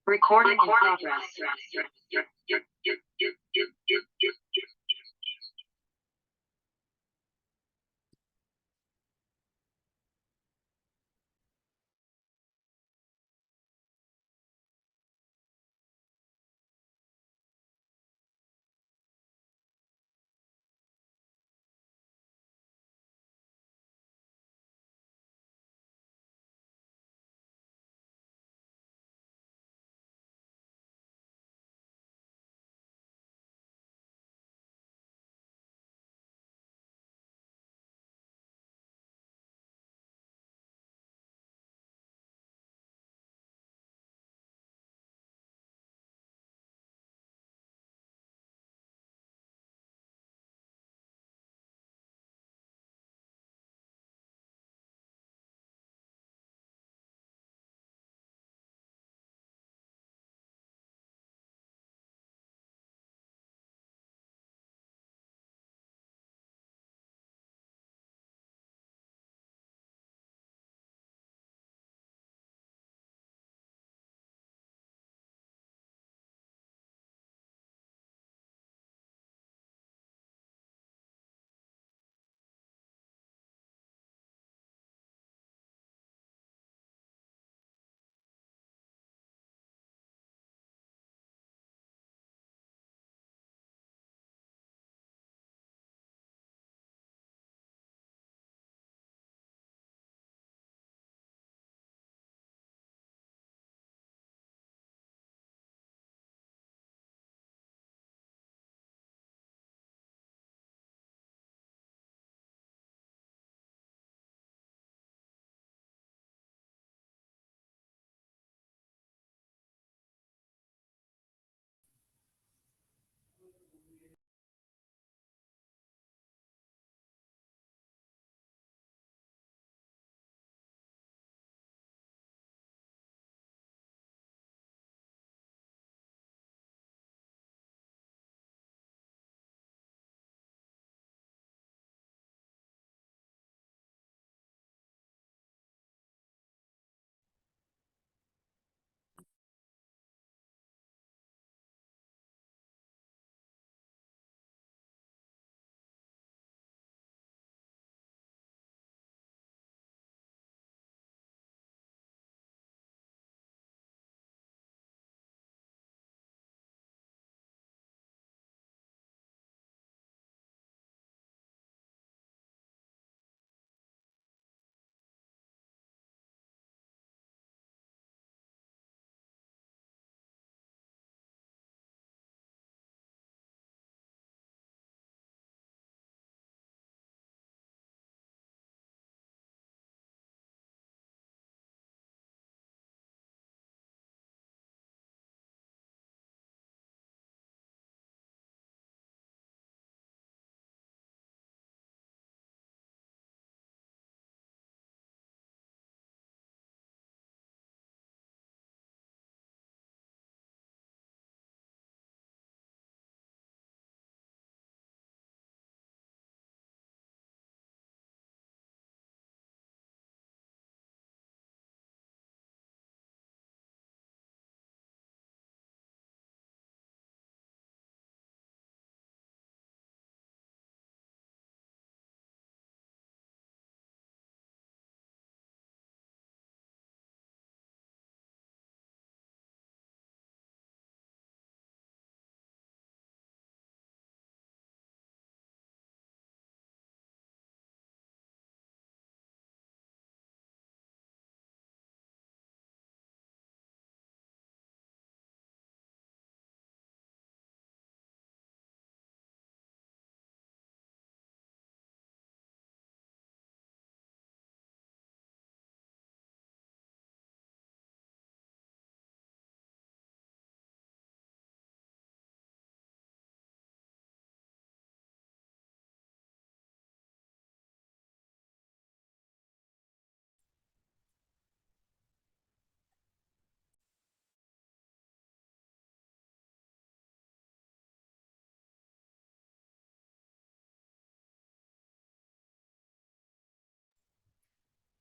Recording in progress.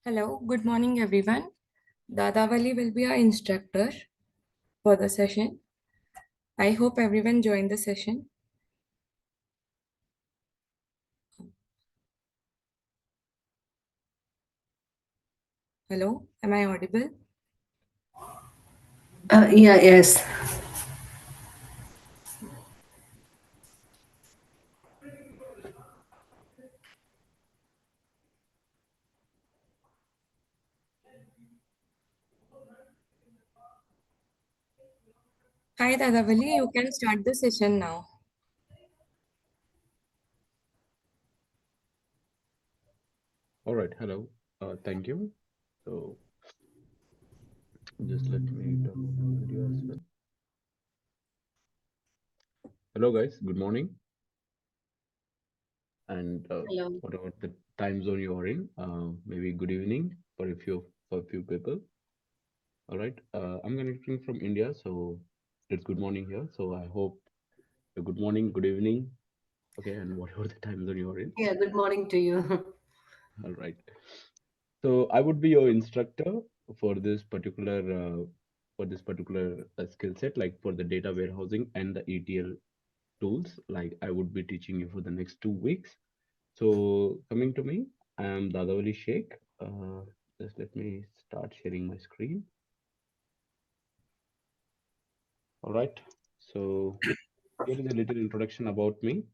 Hello, good morning everyone. Dadavali will be our instructor. for the session. I hope everyone joined the session. Hello, am I audible? Yes. Hi, Dadavali, you can start the session now. All right, hello. Thank you. So just let me turn on the video as well. Hello, guys. Good morning. And Hello. whatever the time zone you are in, maybe good evening for a few people. All right. I'm connecting from India, so it's good morning here. So I hope a good morning, good evening. Okay, and whatever the time zone you are in. Yeah, good morning to you. All right. So I would be your instructor for this particular skill set, like for the data warehousing and the ETL tools. Like I would be teaching you for the next 2 weeks. So coming to me, I am Dadavali Sheikh. Just let me start sharing my screen. All right. So here is a little introduction about me.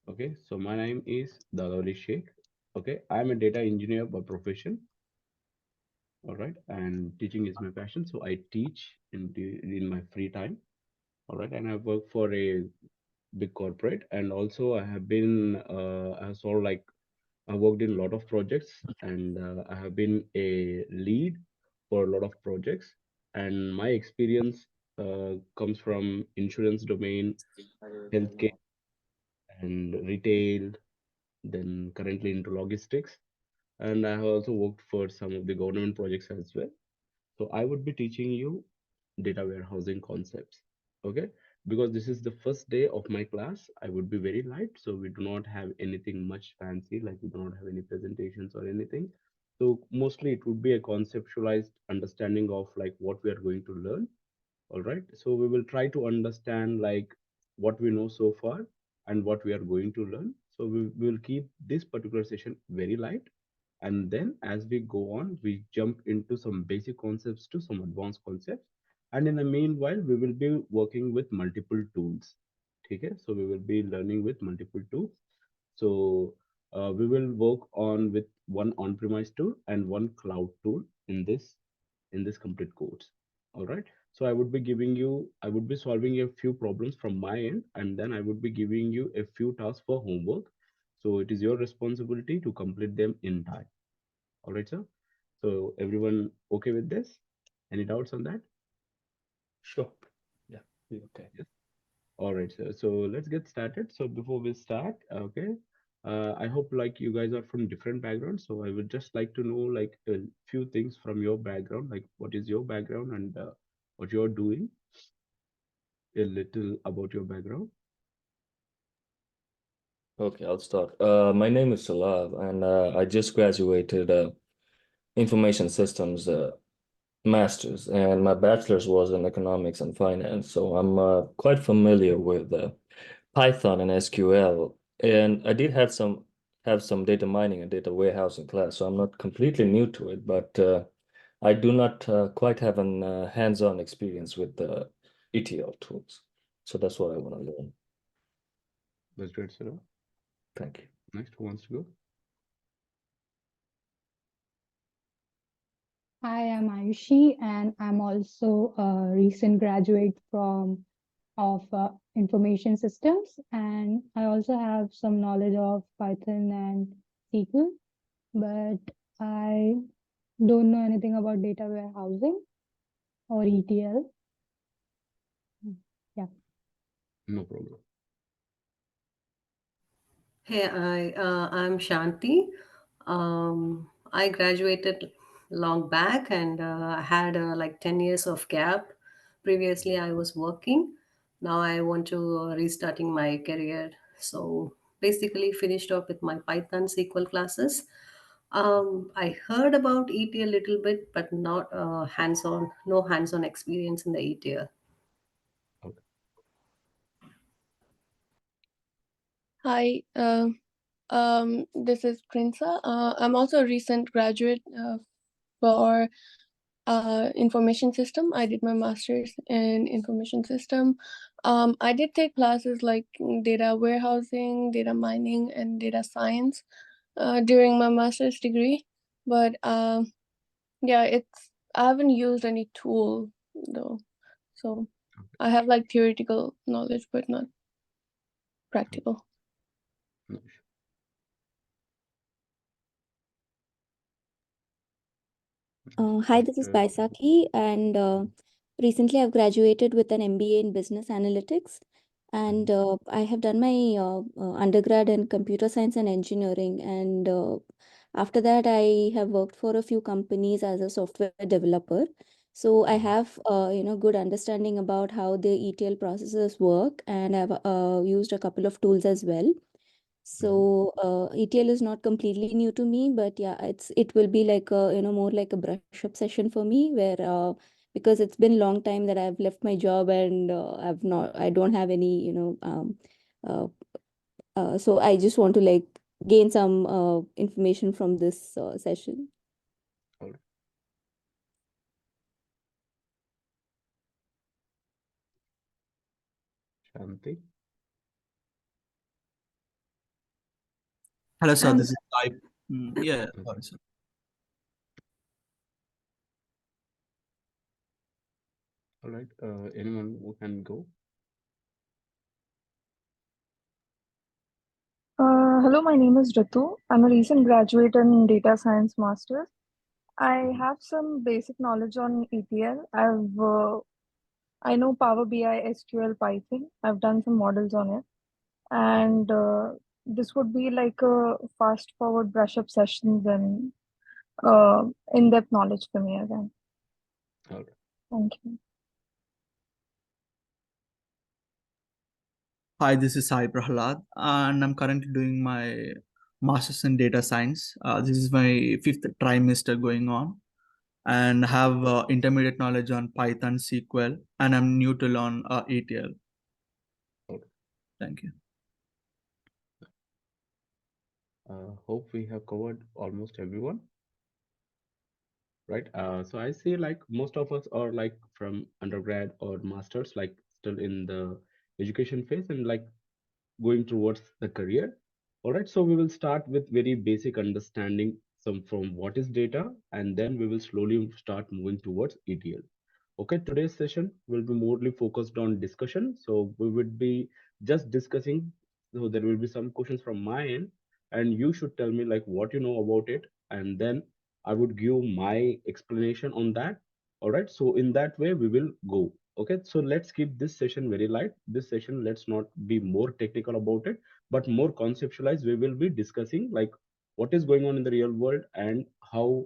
Okay. So my name is Dadavali Sheikh. Okay. I'm a data engineer by profession. All right. And teaching is my passion. So I teach in my free time. All right. And I work for a big corporate. And also I have been, I have sort of like I worked in a lot of projects and I have been a lead for a lot of projects. And my experience comes from insurance domain, healthcare, and retail, then currently into logistics. And I have also worked for some of the government projects as well. So I would be teaching you data warehousing concepts. Okay, because this is the first day of my class, I would be very light, so we do not have anything much fancy, like we do not have any presentations or anything. So mostly it would be a conceptualized understanding of like what we are going to learn. All right, so we will try to understand like what we know so far and what we are going to learn. So we will keep this particular session very light, and then as we go on we jump into some basic concepts to some advanced concepts, and in the meanwhile we will be working with multiple tools. Okay, so we will be learning with multiple tools. So we will work on with one on-premise tool and one cloud tool in this complete course. All right, so I would be solving a few problems from my end, and then I would be giving you a few tasks for homework. So it is your responsibility to complete them in time. All right, sir. So everyone okay with this? Any doubts on that? Sure. Yeah, okay. Yes. All right, sir. So let's get started. So before we start, okay, I hope like you guys are from different backgrounds. So I would just like to know like a few things from your background, like what is your background and what you're doing, a little about your background. Okay, I'll start. My name is Salav, and I just graduated information systems master's, and my bachelor's was in economics and finance. So I'm quite familiar with Python and SQL, and I did have some data mining and data warehousing class. So I'm not completely new to it, but I do not quite have an hands-on experience with the ETL tools. So that's what I want to learn. That's great, sir. Thank you. Next, who wants to go? Hi, I'm Ayushi, and I'm also a recent graduate from of information systems, and I also have some knowledge of Python and SQL, but I don't know anything about data warehousing or ETL. Yeah. No problem. Hey, I'm Shanti. I graduated long back and I had like 10 years of gap. Previously, I was working. Now I want to restarting my career. So basically finished up with my Python SQL classes. I heard about ET a little bit, but not hands-on, no hands-on experience in the ETL. Okay. Hi, this is Prinsa. I'm also a recent graduate for information system. I did my master's in information system. I did take classes like data warehousing, data mining, and data science during my master's degree. But yeah, I haven't used any tool though, so I have like theoretical knowledge, but not practical. No, Hi, this is Baisakhi, and recently I've graduated with an MBA in Business Analytics, and I have done my undergrad in Computer Science and Engineering, and after that I have worked for a few companies as a software developer. So I have good understanding about how the ETL processes work, and I've used a couple of tools as well. So ETL is not completely new to me, but yeah, it will be like a more like a brush up session for me where because it's been a long time that I've left my job and I don't have any uh, so I just want to like gain some information from this session. all right. Shanti. Hello, sir. Um, This is Sai. Yeah, Okay. sorry, sir. All right. Anyone who can go? Hello, my name is Ritu. I'm a recent graduate in data science masters. I have some basic knowledge on ETL. I know Power BI, SQL, Python. I've done some models on it, and this would be like a fast forward brush up sessions and in-depth knowledge for me again. All right. Thank you. Hi, this is Sai Prahalad, and I'm currently doing my master's in data science. This is my fifth trimester going on, and have intermediate knowledge on Python, SQL, and I'm new to learn ETL. Okay. Thank you. Hope we have covered almost everyone. Right. So I see like most of us are like from undergrad or masters, like still in the education phase and like going towards the career. All right. So we will start with very basic understanding some from what is data, and then we will slowly start moving towards ETL. Okay, today's session will be morely focused on discussion. So we would be just discussing. So there will be some questions from my end, and you should tell me like what you know about it, and then I would give my explanation on that. All right. So in that way we will go. Okay. So let's keep this session very light. This session, let's not be more technical about it, but more conceptualized. We will be discussing like what is going on in the real world and how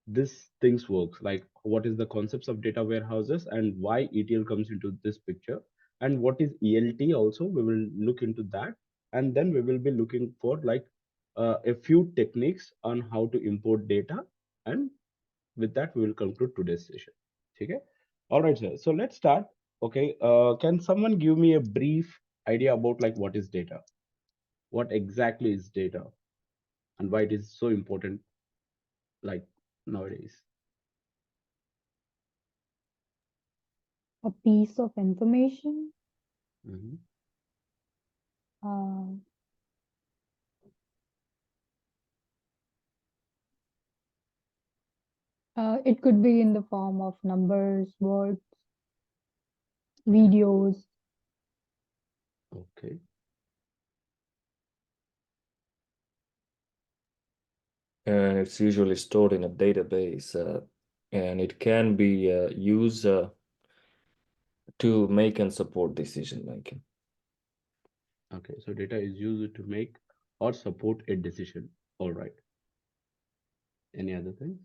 this things works, like what is the concepts of data warehouses and why ETL comes into this picture, and what is ELT also. We will look into that, and then we will be looking for like a few techniques on how to import data, and with that we will conclude today's session. Okay. All right, sir. So let's start. Okay. Can someone give me a brief idea about like what is data? What exactly is data and why it is so important like nowadays? A piece of information. Mm-hmm. Uh, it could be in the form of numbers, words, videos. Okay. And it's usually stored in a database, and it can be used to make and support decision making. Okay, so data is used to make or support a decision. All right. Any other things?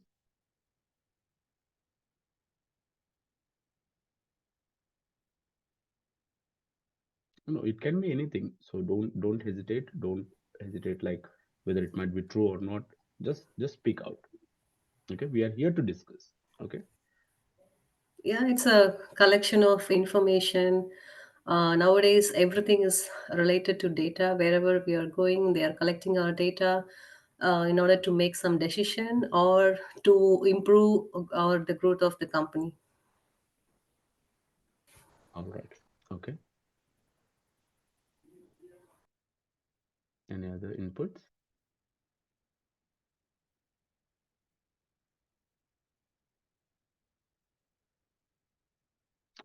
No, it can be anything. So don't hesitate. Don't hesitate like whether it might be true or not. Just speak out. Okay, we are here to discuss. Okay. Yeah, it's a collection of information. Nowadays, everything is related to data. Wherever we are going, they are collecting our data in order to make some decision or to improve our the growth of the company. All right. Okay. Any other inputs?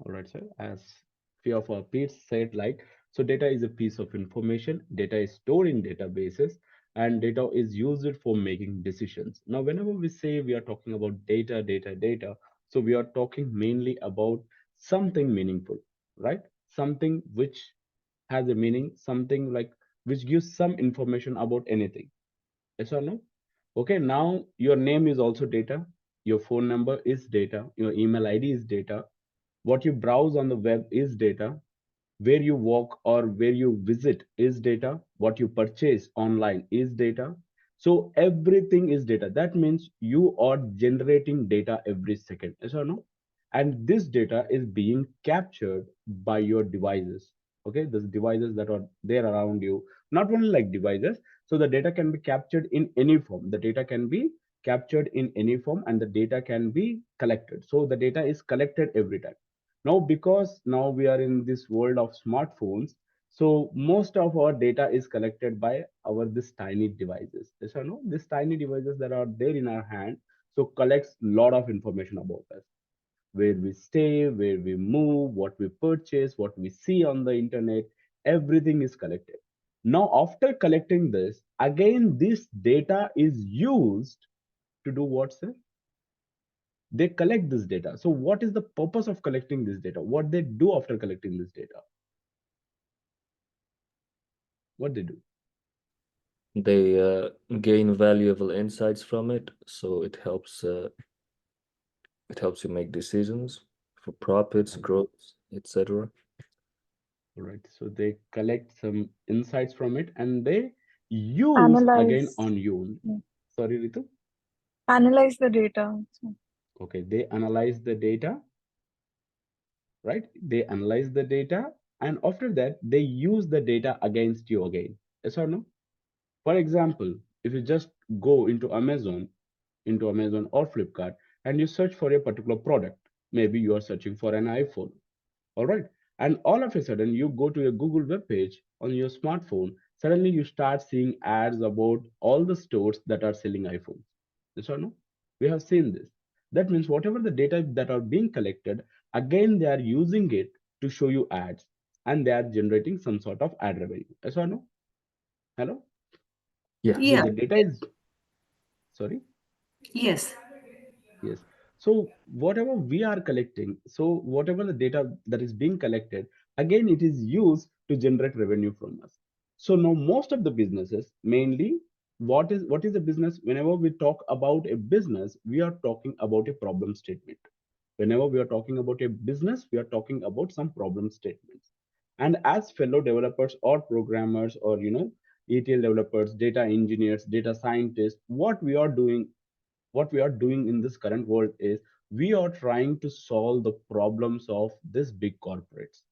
All right, sir. As few of our peers said, like, so data is a piece of information. Data is stored in databases, and data is used for making decisions. Now, whenever we say we are talking about data, so we are talking mainly about something meaningful, right? Something which has a meaning, something like which gives some information about anything. Yes or no? Okay, now your name is also data, your phone number is data, your email ID is data, what you browse on the web is data, where you walk or where you visit is data, what you purchase online is data. So everything is data. That means you are generating data every second. Yes or no? And this data is being captured by your devices. Okay, the devices that are there around you, not only like devices. So the data can be captured in any form. The data can be captured in any form, and the data can be collected. So the data is collected every time. Now, because now we are in this world of smartphones, so most of our data is collected by our this tiny devices. Yes or no? These tiny devices that are there in our hand, so collects lot of information about us, where we stay, where we move, what we purchase, what we see on the internet, everything is collected. Now, after collecting this, again, this data is used to do what, sir? They collect this data. So what is the purpose of collecting this data? What they do after collecting this data? What they do? They gain valuable insights from it, so it helps you make decisions for profits, Okay. growth, etc. All right. So they collect some insights from it and they use again Analyze. on you. Yeah. Sorry, Ritu. Analyze the data. So, Okay. They analyze the data, right? They analyze the data, and after that, they use the data against you again. Yes or no? For example, if you just go into Amazon or Flipkart, and you search for a particular product, maybe you are searching for an iPhone. All right. And all of a sudden, you go to a Google web page on your smartphone. Suddenly, you start seeing ads about all the stores that are selling iPhones. Yes or no? We have seen this. That means whatever the data that are being collected, again, they are using it to show you ads, and they are generating some sort of ad revenue. Yes or no? Hello? Yeah. So Yeah. the data is, sorry. Yes. Yes. So whatever we are collecting, so whatever the data that is being collected, again, it is used to generate revenue from us. So now most of the businesses, mainly, what is a business? Whenever we talk about a business, we are talking about a problem statement. Whenever we are talking about a business, we are talking about some problem statements. And as fellow developers or programmers or ETL developers, data engineers, data scientists, what we are doing in this current world is we are trying to solve the problems of this big corporates.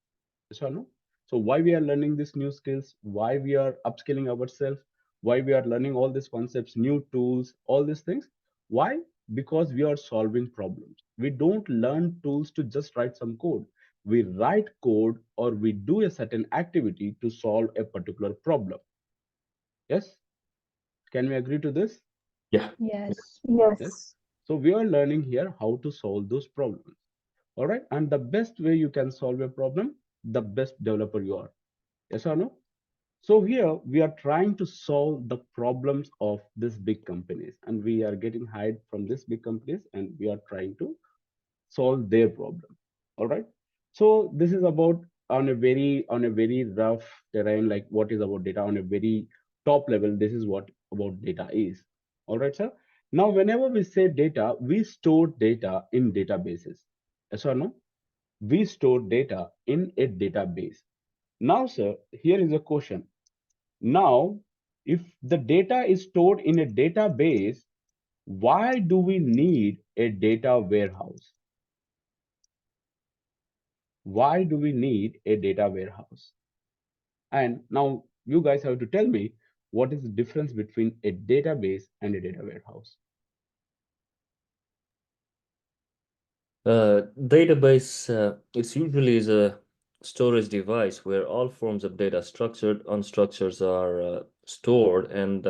Yes or no? So why we are learning these new skills, why we are upskilling ourselves, why we are learning all these concepts, new tools, all these things? Why? Because we are solving problems. We don't learn tools to just write some code. We write code or we do a certain activity to solve a particular problem. Yes? Can we agree to this? Yeah. Yes. Yes. yes. So we are learning here how to solve those problems. All right. And the best way you can solve a problem, the best developer you are. Yes or no? So here we are trying to solve the problems of these big companies, and we are getting hired from these big companies, and we are trying to solve their problem. All right. So this is about on a very rough terrain, like what is about data on a very top level. This is what about data is. All right, sir. Now, whenever we say data, we store data in databases. Yes or no? We store data in a database. Now, sir, here is a question. Now, if the data is stored in a database, why do we need a data warehouse? Why do we need a data warehouse? And now you guys have to tell me what is the difference between a database and a data warehouse. Database, it's usually is a storage device where all forms of data, structured, unstructured, are stored, and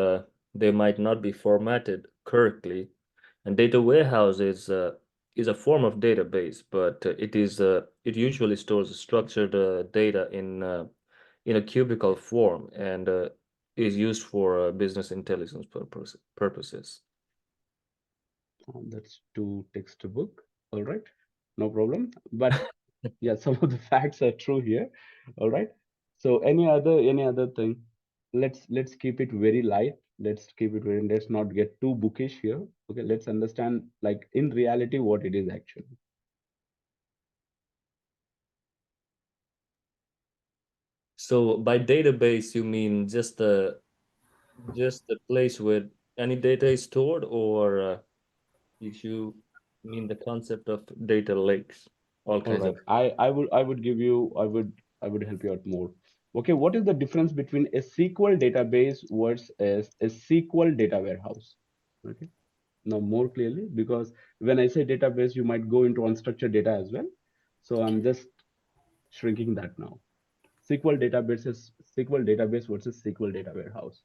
they might not be formatted correctly. And data warehouse is a form of database, but it usually stores structured data in a cubical form and is used for business intelligence purposes. That's too textbook. All right, no problem. But yeah, some of the facts are true here. All right. So any other thing? Let's keep it very light. Let's keep it very. Let's not get too bookish here. Okay. Let's understand like in reality what it is actually. So by database, you mean just the place where any data is stored, or you mean the concept of data lakes, all All kinds right. of. I would help you out more. Okay. What is the difference between a SQL database versus a SQL data warehouse? Okay. Now more clearly, because when I say database, you might go into unstructured data as well. So I'm just shrinking that now. SQL database versus SQL data warehouse.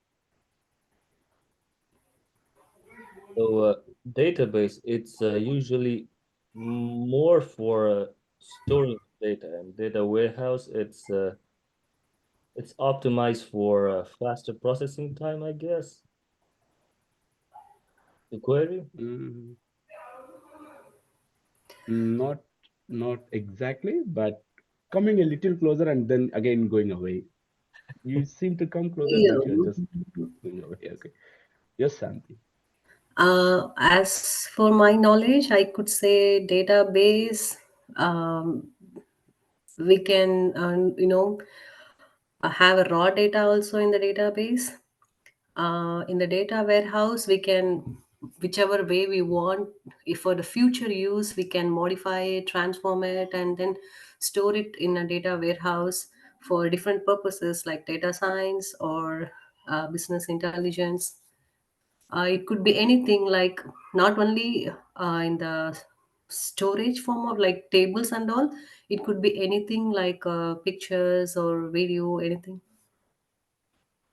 So database, it's usually more for storing data, and data warehouse, it's optimized for faster processing time, I guess. The query. Mm, not not exactly, but coming a little closer and then again going away. You seem to come closer, but you're just going away. Okay. Yes, Santi. As for my knowledge, I could say database. We can, have a raw data also in the database. In the data warehouse, we can, whichever way we want, if for the future use, we can modify it, transform it, and then store it in a data warehouse for different purposes like data science or business intelligence. It could be anything, like not only in the storage form of like tables and all. It could be anything like pictures or video, anything.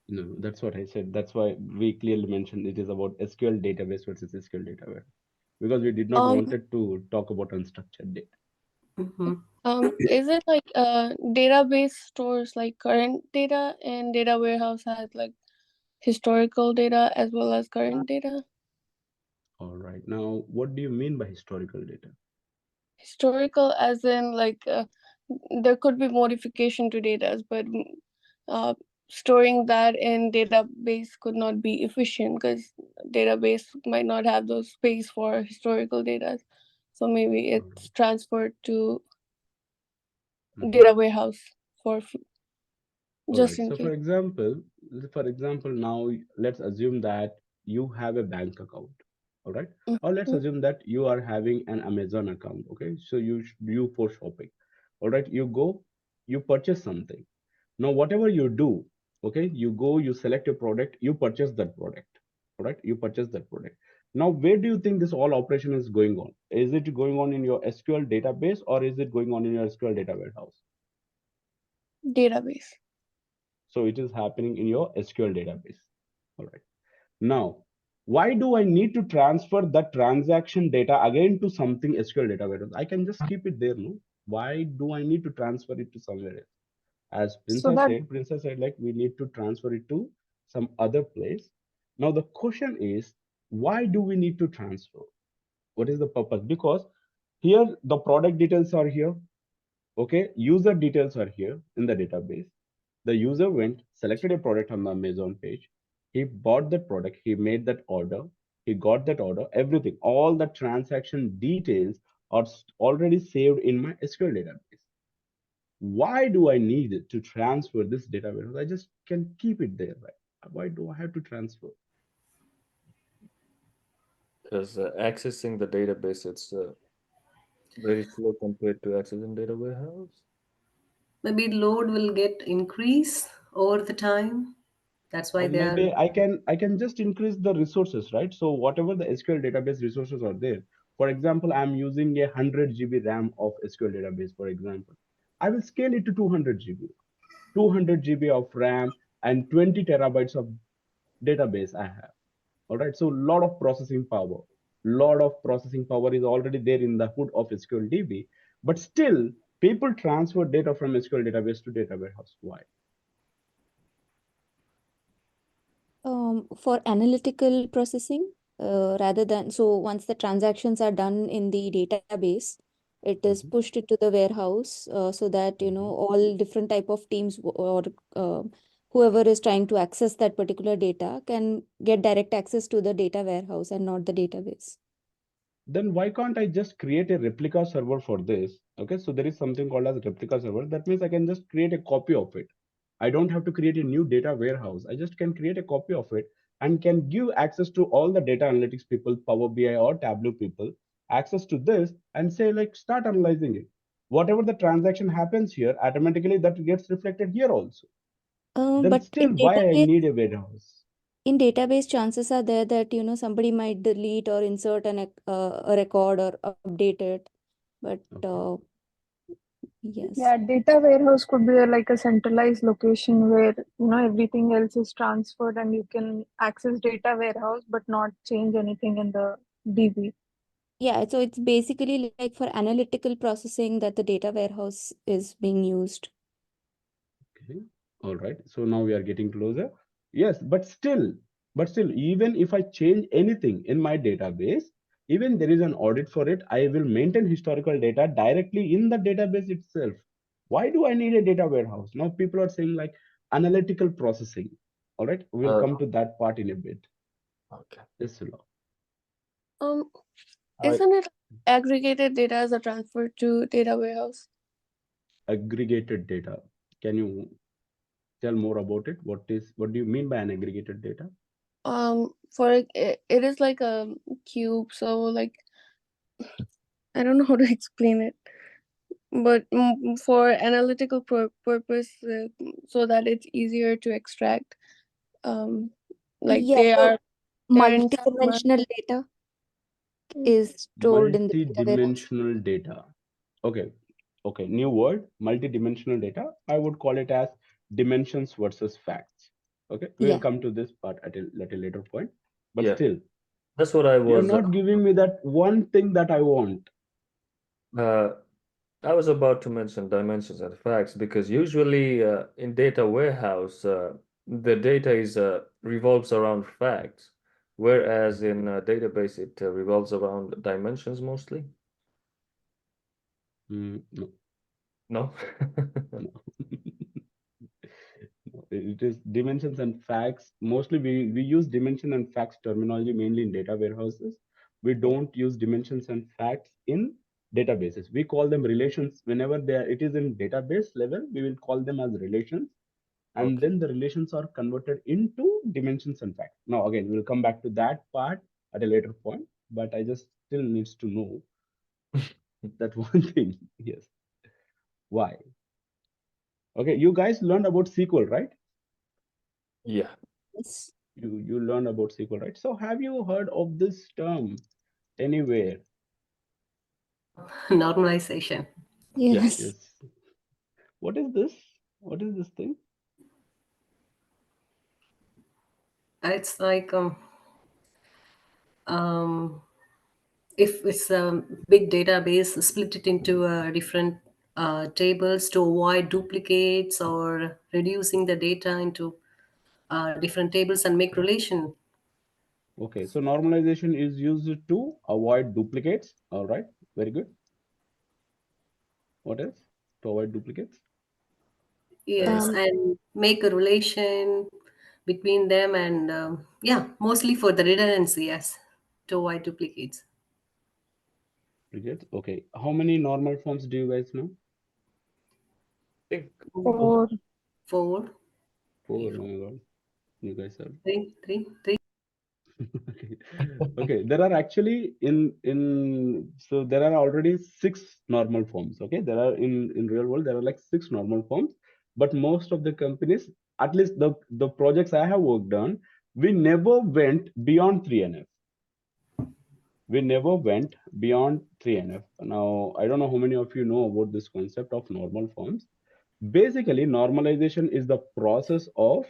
No, that's what I said. That's why we clearly mentioned it is about SQL database versus SQL data warehouse. Because we did not Um, wanted to talk about unstructured data. Hmm. is it like database stores like current data and data warehouse has like historical data as well as current data? All right. Now, what do you mean by historical data? Historical as in like there could be modification to data, but uh, storing that in database could not be efficient because database might not have those space for historical data. So maybe All it's transferred to right. data warehouse for All just right. in So case. for example, now let's assume that you have a bank account. All right. Or let's Mhm. assume that you are having an Amazon account. Okay. So you for shopping. All right. You go, you purchase something. Now, whatever you do, okay, you go, you select a product, you purchase that product. All right. You purchase that product. Now, where do you think this all operation is going on? Is it going on in your SQL database or is it going on in your SQL data warehouse? Database. So it is happening in your SQL database. All right. Now, why do I need to transfer that transaction data again to something SQL data warehouse? I can just keep it there, no? Why do I need to transfer it to somewhere else? As So that Princess said, like we need to transfer it to some other place. Now the question is, why do we need to transfer? What is the purpose? Because here the product details are here. Okay, user details are here in the database. The user went, selected a product on the Amazon page. He bought that product. He made that order. He got that order. Everything, all the transaction details are already saved in my SQL database. Why do I need to transfer this data warehouse? I just can keep it there, right? Why do I have to transfer? Because accessing the database, it's very slow compared to accessing data warehouse. Maybe load will get increase over the time. That's why Or they are. maybe I can just increase the resources, right? So whatever the SQL database resources are there, for example, I'm using a 100 GB RAM of SQL database, for example. I will scale it to 200 GB. 200 GB of RAM and 20 terabytes of database I have. All right. So a lot of processing power. Lot of processing power is already there in the hood of SQL DB, but still people transfer data from SQL database to data warehouse. Why? For analytical processing, rather than, so once the transactions are done in the database, it is Mhm, pushed into the warehouse, so that, mhm. all different type of teams or uh, whoever is trying to access that particular data can get direct access to the data warehouse and not the database. Then why can't I just create a replica server for this? Okay, so there is something called as replica server. That means I can just create a copy of it. I don't have to create a new data warehouse. I just can create a copy of it and can give access to all the data analytics people, Power BI or Tableau people, access to this and say like start analyzing it. Whatever the transaction happens here, automatically that gets reflected here also. Then But still why I need a warehouse? in database, chances are there that, somebody might delete or insert a record or update it. But Okay. yes. Yeah, data warehouse could be like a centralized location where everything else is transferred and you can access data warehouse but not change anything in the DB. Yeah, so it's basically like for analytical processing that the data warehouse is being used. Okay. All right. So now we are getting closer. Yes, but still, even if I change anything in my database, even there is an audit for it, I will maintain historical data directly in the database itself. Why do I need a data warehouse? Now people are saying like analytical processing. All right. We'll Uh, come to that part in a bit. okay. Yes, Sula. Um, I isn't it aggregated data as a transfer to data warehouse? Aggregated data. Can you tell more about it? What do you mean by an aggregated data? For it is like a cube, so like I don't know how to explain it, but for analytical purpose, so that it's easier to extract. Um, like Yeah, they so are their entire multi-dimensional data is stored in the data warehouse. Multi-dimensional data. Okay, okay, new word, multi-dimensional data. I would call it as dimensions versus facts. Okay, we'll Yeah. come to this part at a later point. But Yeah, still, that's what I you're was. not giving me that one thing that I want. Uh, I was about to mention dimensions and facts because usually in data warehouse, the data is revolves around facts, whereas in a database it revolves around dimensions mostly. No, No? no. No, it is dimensions and facts. Mostly we use dimension and facts terminology mainly in data warehouses. We don't use dimensions and facts in databases. We call them relations whenever it is in database level, we will call them as relations. And Okay. then the relations are converted into dimensions and facts. Now, again, we'll come back to that part at a later point, but I just still needs to know that one thing. Yes. Why? Okay, you guys learned about SQL, right? Yeah. Yes. You learn about SQL, right? So have you heard of this term anywhere? Normalization. Yeah. Yes. Yes. What is this? What is this thing? It's like um, if it's a big database, split it into different tables to avoid duplicates or reducing the data into different tables and make relation. Okay, so normalization is used to avoid duplicates. All right, very good. What else? To avoid duplicates. Yes, Um, and make a relation between them and yeah, mostly for the redundancy, yes, to avoid duplicates. Duplicates. Okay. How many normal forms do you guys know? I think Mm, Or Four. Four. Oh my God. You guys are Three. okay. Okay, there are actually so there are already 6 normal forms. Okay, there are in real world there are like 6 normal forms, but most of the companies, at least the projects I have worked on, we never went beyond 3NF. We never went beyond 3NF. Now, I don't know how many of you know about this concept of normal forms. Basically, normalization is the process of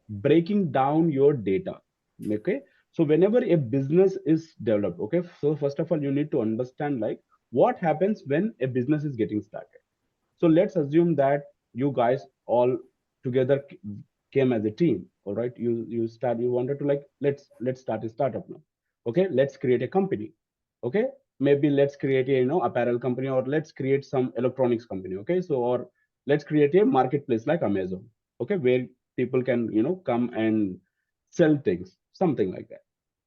breaking down your data. Okay. So whenever a business is developed, okay, so first of all, you need to understand like what happens when a business is getting started. So let's assume that you guys all together came as a team. All right. You wanted to like let's start a startup now. Okay, let's create a company. Okay, maybe let's create a apparel company, or let's create some electronics company. Okay, so or let's create a marketplace like Amazon. Okay, where people can come and sell things, something like that.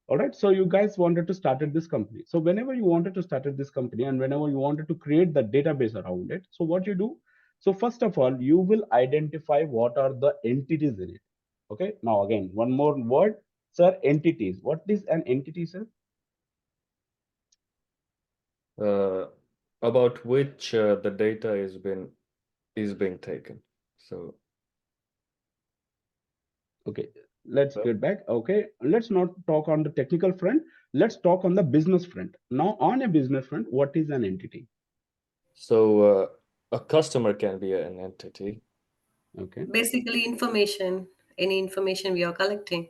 All right, so you guys wanted to start this company. So whenever you wanted to start this company and whenever you wanted to create the database around it, so what you do, so first of all you will identify what are the entities in it. Okay, now again one more word, sir. Entities. What is an entity, sir? About which the data is being taken. So Okay, let's get back. Okay, let's not talk on the technical front, let's talk on the business front. Now on a business front, what is an entity? So a customer can be an entity. Okay, Basically, information. Any information we are collecting.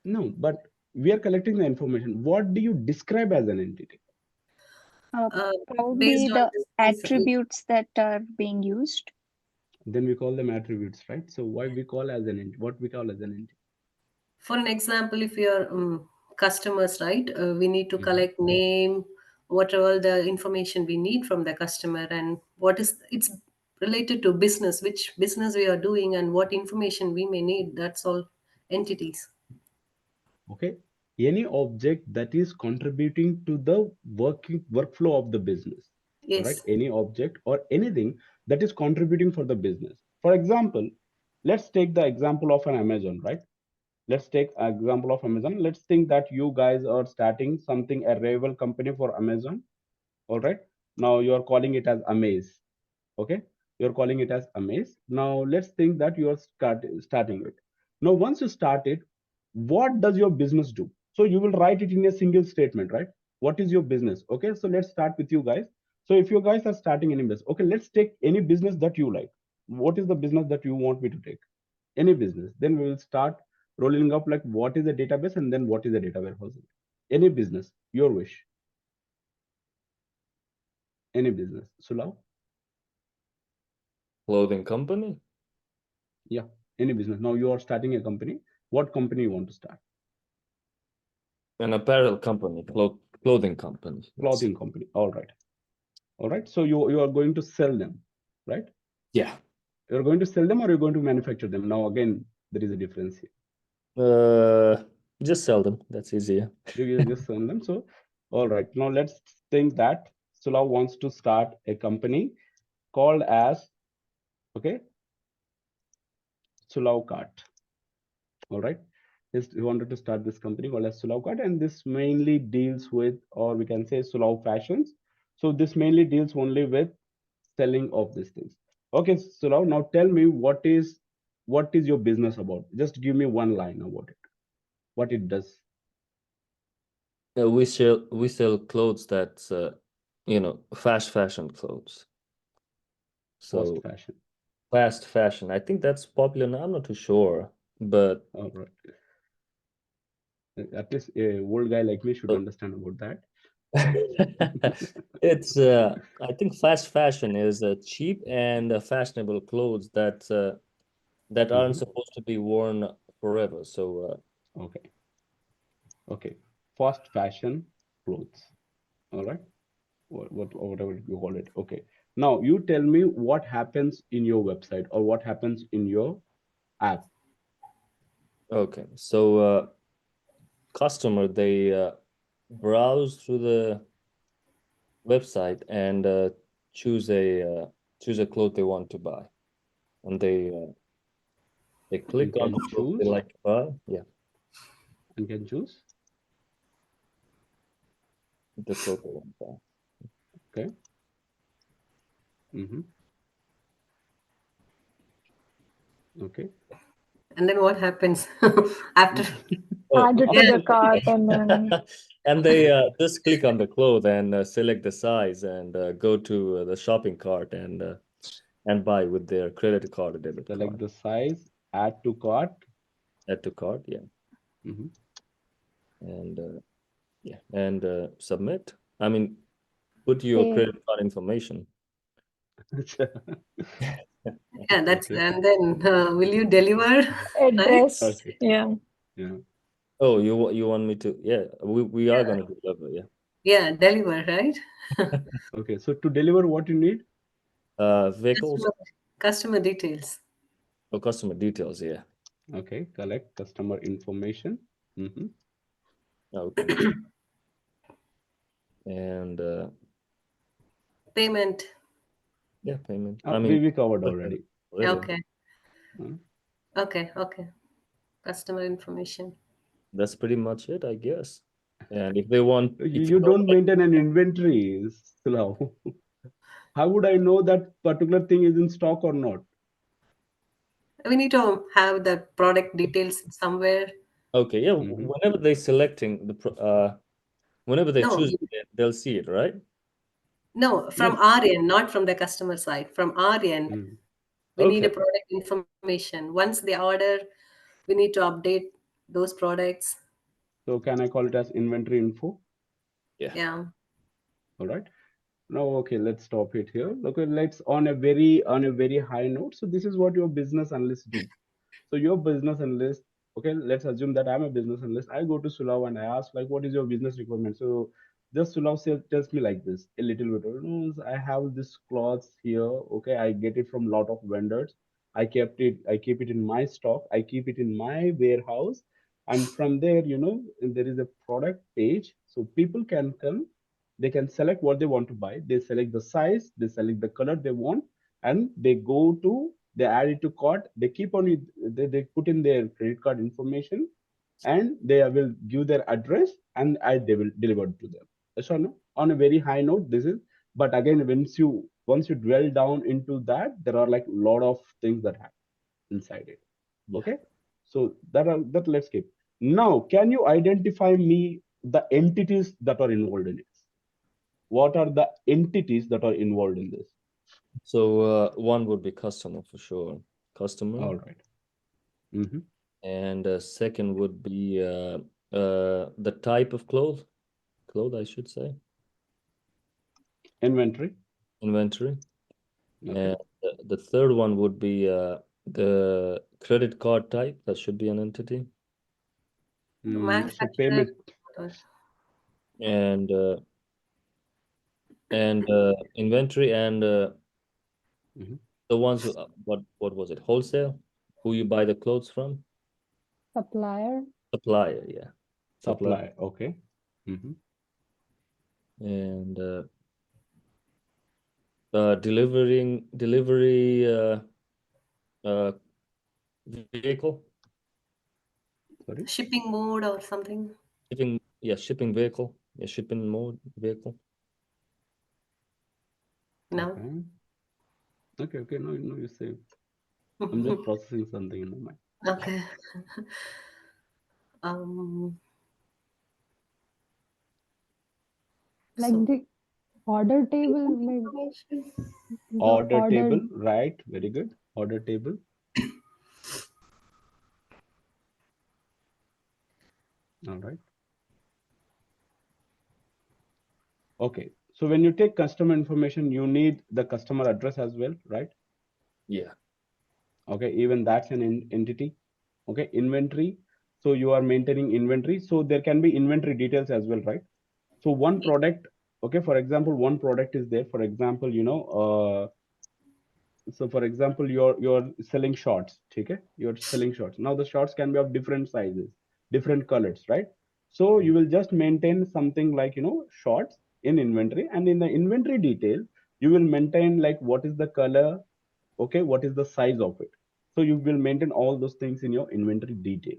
no, but we are collecting the information. What do you describe as an entity? Probably Based on the this, attributes that are being used. Then we call them attributes, right? So why we call as an what we call as an entity? for an example, if we are customers, right, we need to Mhm. collect name, whatever the information we need from the customer, and what is it's related to business, which business we are doing, and what information we may need. That's all entities. Okay, any object that is contributing to the workflow of the business. All right, Yes. any object or anything that is contributing for the business. For example, let's take the example of an Amazon, right? Let's take an example of Amazon. Let's think that you guys are starting something, a rival company for Amazon. All right, now you are calling it as Amaze. Okay, you're calling it as Amaze. Now let's think that you are starting it. Now once you start it, what does your business do? So you will write it in a single statement, right? What is your business? Okay, so let's start with you guys. So if you guys are starting any business, okay, let's take any business that you like. What is the business that you want me to take? Any business. Then we will start rolling up like what is the database and then what is the data warehouse. Any business, your wish. Any business. Sulav? Clothing company? Yeah, any business. Now you are starting a company. What company you want to start? An apparel company, clothing company. Clothing company. All right. All right. So you are going to sell them, right? Yeah. You're going to sell them or you're going to manufacture them. Now again, there is a difference here. Just sell them. That's easier. You just sell them. So, all right. Now let's think that Sulav wants to start a company called as, okay, Sulav Cart. All right. He wanted to start this company called as Sulav Cart, and this mainly deals with, or we can say Sulav Fashions. So this mainly deals only with selling of these things. Okay, Sulav, now tell me what is your business about? Just give me one line about it. What it does. We sell clothes that's fast fashion clothes. Fast So fashion. fast fashion. I think that's popular now. I'm not too sure, but All right. At least a old guy like me should understand about that. it's I think fast fashion is cheap and fashionable clothes that aren't supposed to be worn forever. So Okay. Okay. Fast fashion clothes. All right. Whatever you call it. Okay. Now you tell me what happens in your website or what happens in your app. okay, so customer they browse through the website and choose a cloth they want to buy, and they They click on the clothes they like to buy. Yeah. And can choose. The clothes they want to buy. Okay. Mm-hmm. Okay. And then what happens after? Add it to Yeah. the cart and then And they just click on the clothes and select the size and go to the shopping cart and buy with their credit card or debit Select card. the size, add to cart. Add to cart, yeah. Mm-hmm. And yeah, and submit. I mean, put your Save. credit card information. Yeah, that's Okay. and then will you deliver? Right? address. Okay. Yeah. Yeah. Oh, you want me to? Yeah, we are gonna deliver. Yeah. Yeah, deliver, right? Okay. So to deliver, what you need? Vehicles Customer details. or customer details. Yeah. Okay. Collect customer information. Mm-hmm. Okay. And Payment. yeah, payment. Oh, I mean, we covered already. Okay. Hmm. Okay. Customer information. That's pretty much it, I guess. And if they want, if You you don't maintain an inventory, Sulao. How would I know that particular thing is in stock or not? We need to have the product details somewhere. okay, yeah. Mm-hmm. Whenever they selecting whenever they No, choose it, they'll see it, right? no, from Yes. our end, not from the customer side. From our end, Mm. we need a Okay. product information. Once they order, we need to update those products. So can I call it as inventory info? Yeah. Yeah. All right. Now, okay, let's stop it here. Okay, let's on a very high note. So this is what your business analysts do. So your business analyst, okay, let's assume that I'm a business analyst. I go to Sulav and I ask like, what is your business requirement? So just Sulav tells me like this, a little bit. "No, I have this cloths here. Okay, I get it from lot of vendors. I keep it in my stock. I keep it in my warehouse. And from there, there is a product page. So people can come, they can select what they want to buy. They select the size, they select the color they want, and they add it to cart. They keep on it, they put in their credit card information, and they will give their address, and they will deliver it to them. So no, on a very high note, this is. But again, once you dwell down into that, there are like a lot of things that happen inside it. Yeah. Okay, so that let's skip. Now, can you identify me the entities that are involved in it? What are the entities that are involved in this? So one would be customer for sure. Customer. All right. Mm-hmm. And second would be the type of cloth, I should say. Inventory. Inventory. Okay. And the third one would be the credit card type. That should be an entity. So Manufacturer. payment. And inventory and Mhm. the ones who, what was it? Wholesale? Who you buy the clothes from? Supplier. Supplier, yeah. Supply. Okay. Mm-hmm. And delivery vehicle. Sorry. Shipping mode or something. Shipping vehicle. Yeah, shipping mode vehicle. No. Okay. No, you say. I'm just processing something in my mind. Okay. Um. Like So the order table, maybe information. the Order order. table. Right. Very good. Order table. All right. Okay. So when you take customer information, you need the customer address as well, right? Yeah. Okay. Even that's an entity. Okay. Inventory. So you are maintaining inventory. So there can be inventory details as well, right? So one product, okay, for example, one product is there. For example, so for example, you're selling shorts, okay? You're selling shorts. Now the shorts can be of different sizes, different colors, right? So you will just maintain something like shorts in inventory, and in the inventory detail, you will maintain like what is the color, okay, what is the size of it. So you will maintain all those things in your inventory detail.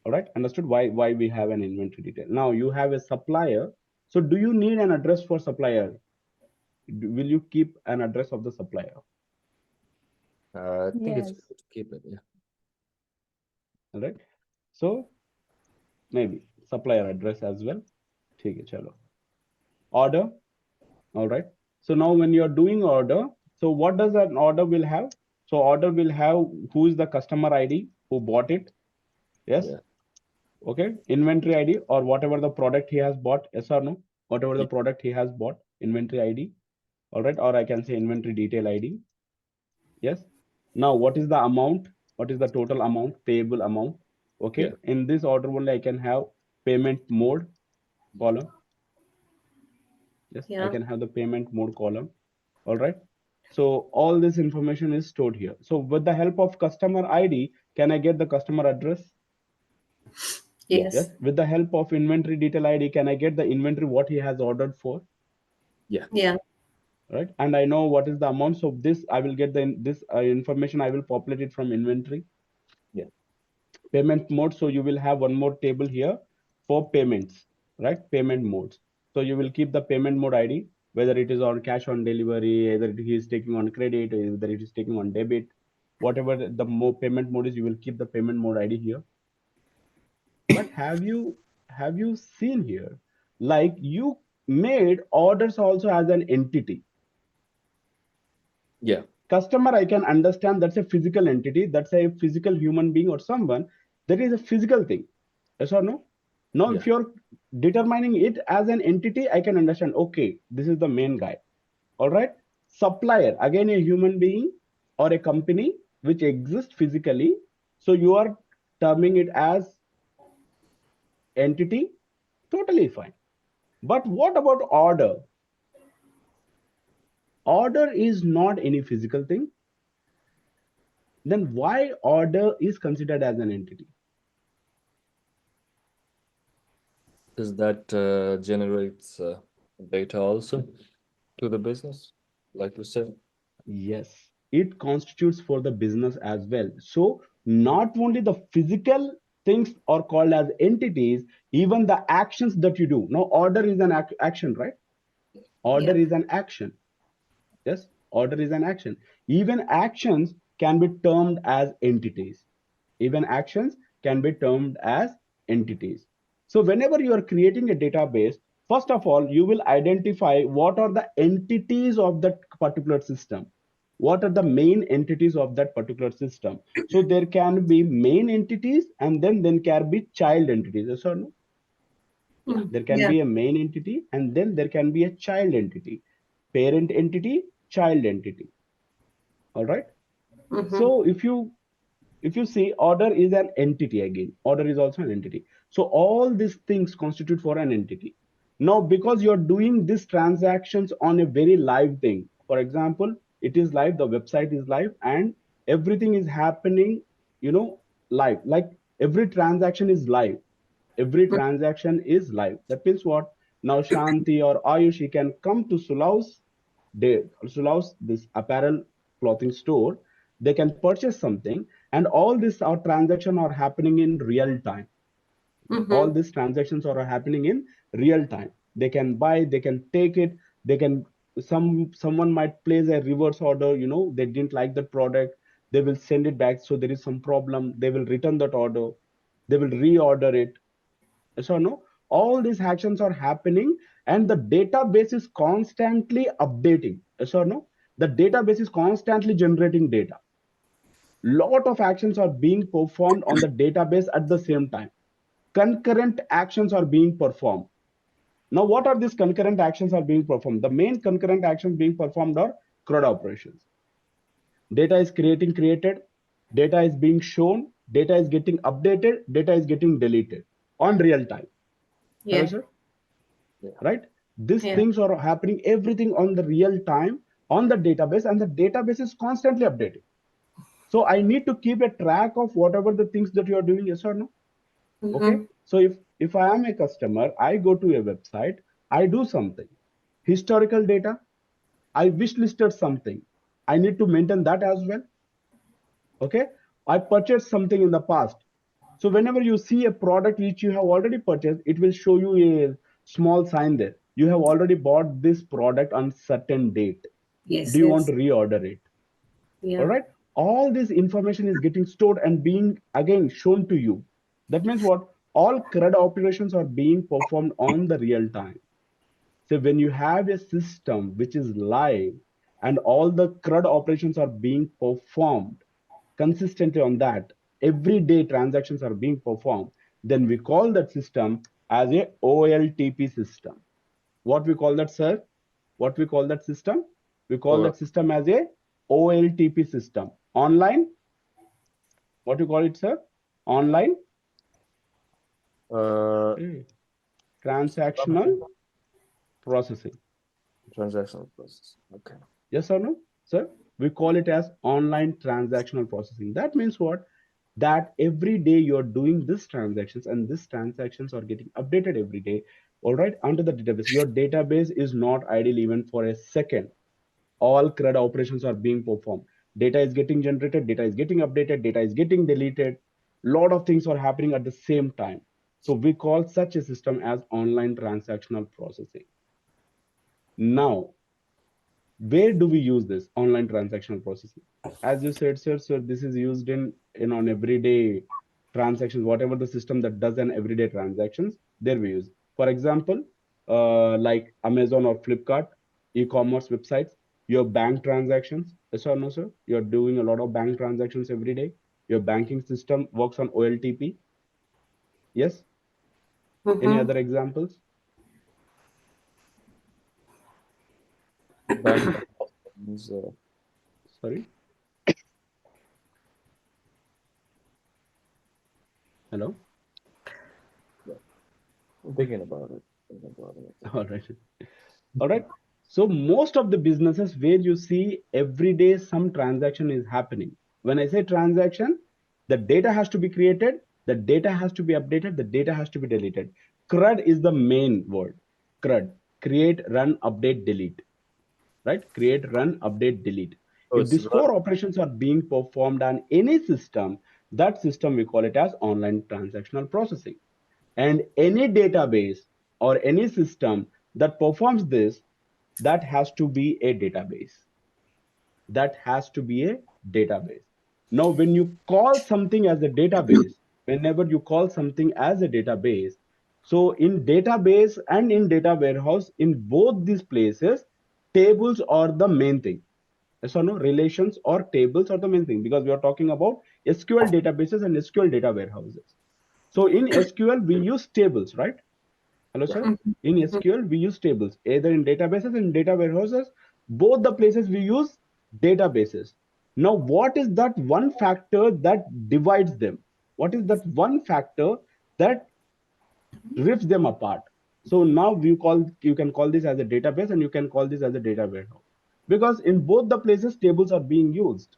All right, understood why we have an inventory detail. Now you have a supplier. So do you need an address for supplier? Will you keep an address of the supplier? I think it's Yes. good to keep it. Yeah. All right. So maybe supplier address as well. ठीक है, चलो. Order. All right. So now when you're doing order, so what does an order will have? So order will have who is the customer ID who bought it. Yes. Yeah. Okay. Inventory ID or whatever the product he has bought. Yes or no? Whatever the Yeah. product he has bought. Inventory ID. All right. Or I can say inventory detail ID. Yes. Now what is the amount? What is the total amount? Payable amount. Okay. Yeah. In this order only I can have payment mode column. Yes. I Yeah. can have the payment mode column. All right. So all this information is stored here. So with the help of customer ID, can I get the customer address? Yes. Yes. With the help of inventory detail ID, can I get the inventory what he has ordered for? Yeah. Yeah. Right. And I know what is the amount. So this I will get this information. I will populate it from inventory. Yeah. Payment mode. So you will have one more table here for payments. Right. Payment modes. So you will keep the payment mode ID, whether it is on cash on delivery, either he is taking on credit, or whether it is taking on debit, whatever the payment mode is, you will keep the payment mode ID here. But have you seen here, like you made orders also as an entity? Yeah. Customer, I can understand that's a physical entity, that's a physical human being or someone. That is a physical thing. Yes or no? Now, Yeah. if you're determining it as an entity, I can understand, okay, this is the main guy. All right. Supplier, again, a human being or a company which exists physically. So you are terming it as entity, totally fine. But what about order? Order is not any physical thing. Then why order is considered as an entity? Does that generates data also to the business, like you said? Yes, it constitutes for the business as well. So not only the physical things are called as entities, even the actions that you do. Now, order is an action, right? Order Yeah. is an action. Yes, order is an action. Even actions can be termed as entities. Even actions can be termed as entities. So whenever you are creating a database, first of all, you will identify what are the entities of that particular system. What are the main entities of that particular system? So there can be main entities and then there can be child entities. Yes or no? There can Yeah. be a main entity and then there can be a child entity, parent entity, child entity. All right. So if you see, order is an entity. Again, order is also an entity. So all these things constitute for an entity. Now, because you're doing these transactions on a very live thing, for example, it is live, the website is live, and everything is happening, live. Like every transaction is live. Every transaction is live. That means what? Now Shanti or Ayushi can come to Sulaus, this apparel clothing store. They can purchase something, and all these are transactions are happening in real time. All these transactions are happening in real time. They can buy, they can take it, they can someone might place a reverse order. They didn't like the product, they will send it back. So there is some problem, they will return that order, they will reorder it. Yes or no? All these actions are happening and the database is constantly updating. Yes or no? The database is constantly generating data. Lot of actions are being performed on the database at the same time. Concurrent actions are being performed. Now, what are these concurrent actions are being performed? The main concurrent actions being performed are CRUD operations. Data is created, data is being shown, data is getting updated, data is getting deleted on real time. Hello, Yeah. sir? Yeah. Right? These Yeah. things are happening, everything on the real time on the database, and the database is constantly updating. So I need to keep a track of whatever the things that you are doing. Yes or no? Okay. So if I am a customer, I go to a website, I do something, historical data, I wish listed something, I need to maintain that as well. Okay, I purchased something in the past. So whenever you see a product which you have already purchased, it will show you a small sign there. You have already bought this product on certain date. Yes, Do you want yes. to reorder it? All Yeah. right. All this information is getting stored and being again shown to you. That means what? All CRUD operations are being performed on the real time. So when you have a system which is live and all the CRUD operations are being performed consistently on that, every day transactions are being performed, then we call that system as a OLTP system. What we call that, sir? What we call that system? We call Or that system as a OLTP system. Online, what you call it, sir? Online uh, transactional processing. transactional process. Okay. Yes or no, sir? We call it as online transactional processing. That means what? That every day you're doing these transactions and these transactions are getting updated every day. All right, onto the database. Your database is not idle even for a second. All CRUD operations are being performed. Data is getting generated, data is getting updated, data is getting deleted. Lot of things are happening at the same time. So we call such a system as online transactional processing. Now, where do we use this online transactional processing? As you said, sir, so this is used in on everyday transactions, whatever the system that does an everyday transactions, there we use. For example, like Amazon or Flipkart, e-commerce websites, your bank transactions. Yes or no, sir? You're doing a lot of bank transactions every day. Your banking system works on OLTP. Yes. Any Mm-hmm. other examples? Bank transactions, Sorry. Hello. thinking about it. Thinking about it. All right. All right. So most of the businesses where you see every day some transaction is happening. When I say transaction, the data has to be created, the data has to be updated, the data has to be deleted. CRUD is the main word. CRUD, create, run, update, delete. Right? Create, run, update, delete. So If it's these four operations are being performed on any system, that system we call it as online transactional processing. And any database or any system that performs this, that has to be a database. That has to be a database. Now, when you call something as a database, whenever you call something as a database, so in database and in data warehouse, in both these places, tables are the main thing. Yes or no? Relations or tables are the main thing, because we are talking about SQL databases and SQL data warehouses. So in SQL, we use tables, right? Hello, sir. In SQL, we use tables, either in databases and data warehouses. Both the places we use databases. Now, what is that one factor that divides them? What is that one factor that rips them apart? So now you can call this as a database and you can call this as a data warehouse, because in both the places tables are being used.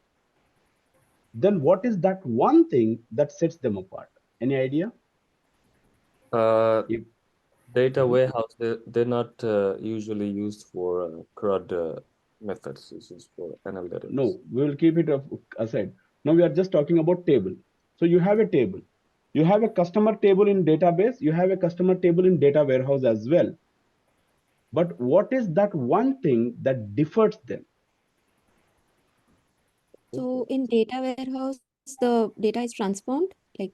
Then what is that one thing that sets them apart? Any idea? If, data Mhm. warehouse, they're not usually used for CRUD methods. It's used for analytics. No, we will keep it aside. Now we are just talking about table. So you have a table. You have a customer table in database. You have a customer table in data warehouse as well. But what is that one thing that differs them? So in data warehouse, the data is transformed, like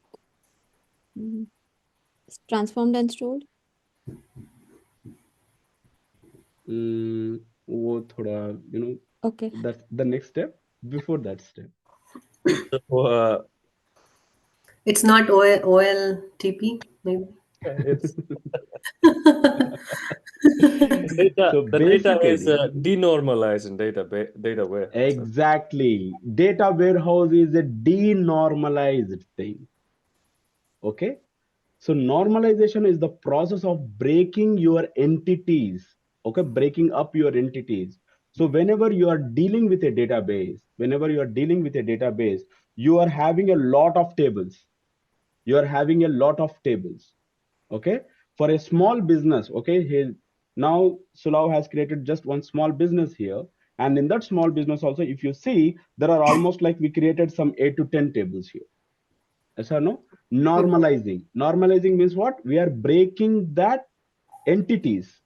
it's transformed and stored. वो थोड़ा, Okay. that's the next step before that step. So, It's not OLTP, maybe. it's data. So The data is basically, denormalized in data warehouse. exactly, data warehouse is a denormalized thing. Okay. So normalization is the process of breaking your entities, okay, breaking up your entities. So whenever you are dealing with a database, you are having a lot of tables. You are having a lot of tables, okay? For a small business, okay, now Sulav has created just one small business here. And in that small business also, if you see, there are almost like we created some 8 to 10 tables here. Yes or no? Normalizing. Normalizing means what? We are breaking that entities.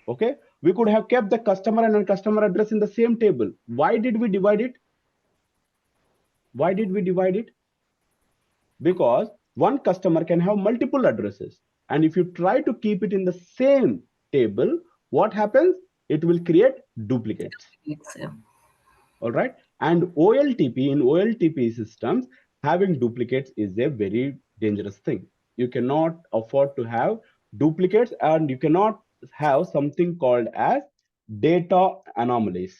Okay. We could have kept the customer and customer address in the same table. Why did we divide it? Why did we divide it? Because one customer can have multiple addresses. And if you try to keep it in the same table, what happens? It will create duplicates. Yeah. All right. And OLTP, in OLTP systems, having duplicates is a very dangerous thing. You cannot afford to have duplicates, and you cannot have something called as data anomalies.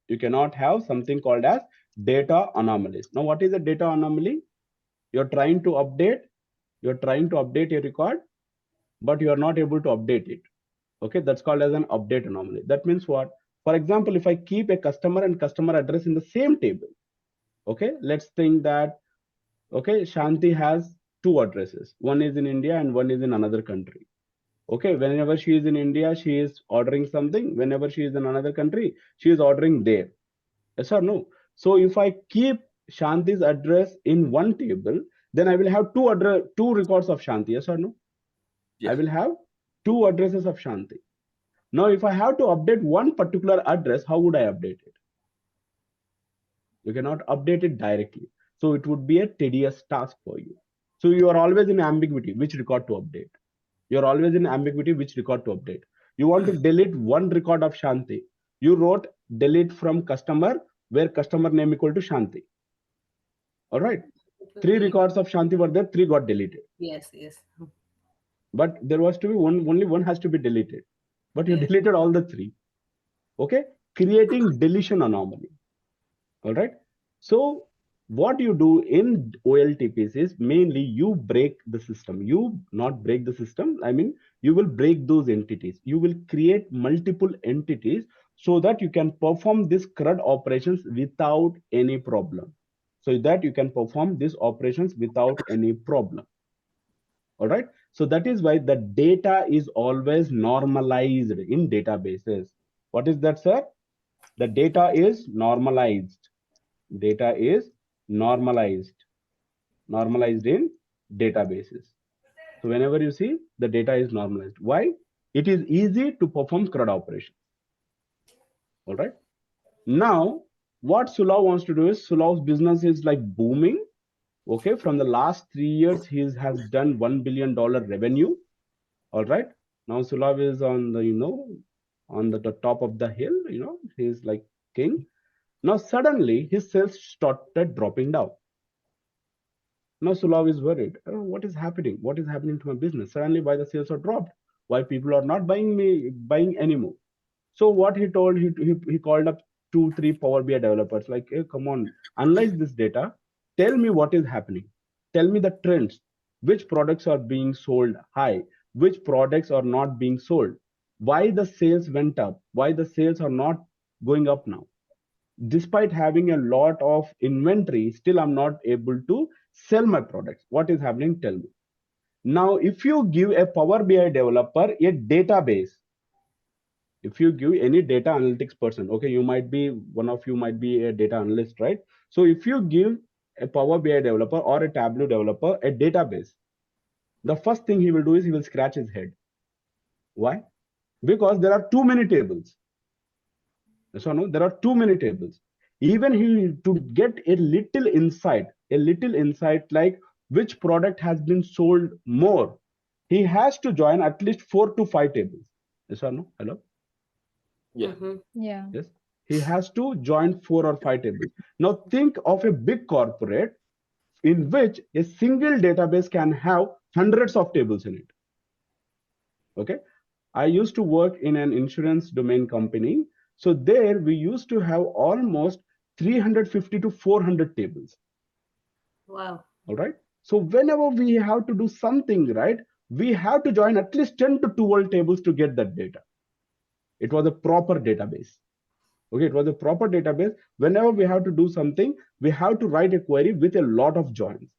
You cannot have something called as data anomalies. Now, what is a data anomaly? You're trying to update a record, but you are not able to update it. Okay, that's called as an update anomaly. That means what? For example, if I keep a customer and customer address in the same table, okay, let's think that, okay, Shanti has two addresses. One is in India and one is in another country. Okay, whenever she is in India, she is ordering something. Whenever she is in another country, she is ordering there. Yes or no? So if I keep Shanti's address in one table, then I will have two records of Shanti. Yes or no? Yeah. I will have two addresses of Shanti. Now, if I have to update one particular address, how would I update it? You cannot update it directly. So it would be a tedious task for you. So you are always in ambiguity, which record to update. You're always in ambiguity, which record to update. You want to delete one record of Shanti. You wrote delete from customer, where customer name equal to Shanti. All right. 3 records of Shanti were there, 3 got deleted. Yes, yes. But there was to be only one has to be deleted. But you deleted all the 3. Okay. Creating deletion anomaly. All right. So what you do in OLTPs is mainly you break the system. You not break the system. I mean, you will break those entities. You will create multiple entities so that you can perform this CRUD operations without any problem. So that you can perform these operations without any problem. All right. So that is why the data is always normalized in databases. What is that, sir? The data is normalized. Data is normalized in databases. So whenever you see, the data is normalized. Why? It is easy to perform CRUD operations. All right. Now, what Sulav wants to do is, Sulav's business is like booming. Okay. From the last 3 years, he has done $1 billion revenue. All right. Now Sulav is on the, on the top of the hill, he's like king. Now suddenly his sales started dropping down. Now Sulav is worried. Oh, what is happening? What is happening to my business? Suddenly why the sales are dropped? Why people are not buying anymore? So what he told, he called up 2-3 Power BI developers, like, hey, come on, analyze this data. Tell me what is happening. Tell me the trends. Which products are being sold high? Which products are not being sold? Why the sales went up? Why the sales are not going up now? Despite having a lot of inventory, still I'm not able to sell my products. What is happening? Tell me. Now, if you give a Power BI developer a database, if you give any data analytics person, okay, one of you might be a data analyst, right? So if you give a Power BI developer or a Tableau developer a database, the first thing he will do is he will scratch his head. Why? Because there are too many tables. So no, there are too many tables. Even to get a little insight like which product has been sold more, he has to join at least 4 to 5 tables. Yes or no? Hello? Yeah. Yeah. Yes. He has to join 4 or 5 tables. Now think of a big corporate in which a single database can have hundreds of tables in it. Okay. I used to work in an insurance domain company. So there we used to have almost 350 to 400 tables. Wow. All right. So whenever we have to do something, right, we have to join at least 10 to 12 tables to get that data. It was a proper database. Okay, it was a proper database. Whenever we have to do something, we have to write a query with a lot of joins.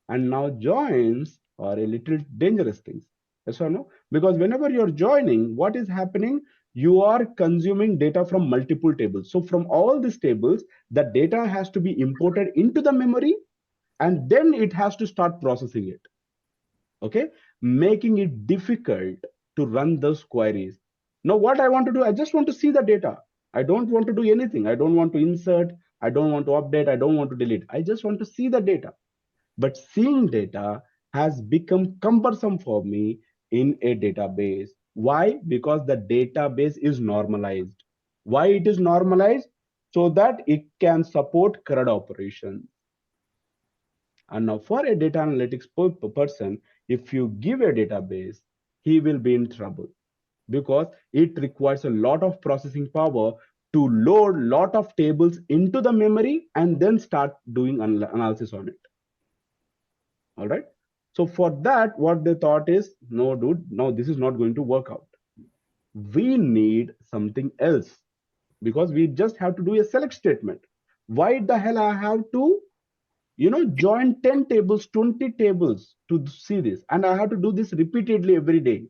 And now joins are a little dangerous things. Yes or no? Because whenever you're joining, what is happening? You are consuming data from multiple tables. So from all these tables, the data has to be imported into the memory, and then it has to start processing it. Okay, making it difficult to run those queries. Now what I want to do, I just want to see the data. I don't want to do anything. I don't want to insert, I don't want to update, I don't want to delete. I just want to see the data. But seeing data has become cumbersome for me in a database. Why? Because the database is normalized. Why it is normalized? So that it can support CRUD operations. And now for a data analytics person, if you give a database, he will be in trouble because it requires a lot of processing power to load lot of tables into the memory and then start doing analysis on it. All right. So for that, what they thought is, no, dude, no, this is not going to work out. We need something else because we just have to do a select statement. Why the hell I have to join 10 tables, 20 tables to see this, and I have to do this repeatedly every day?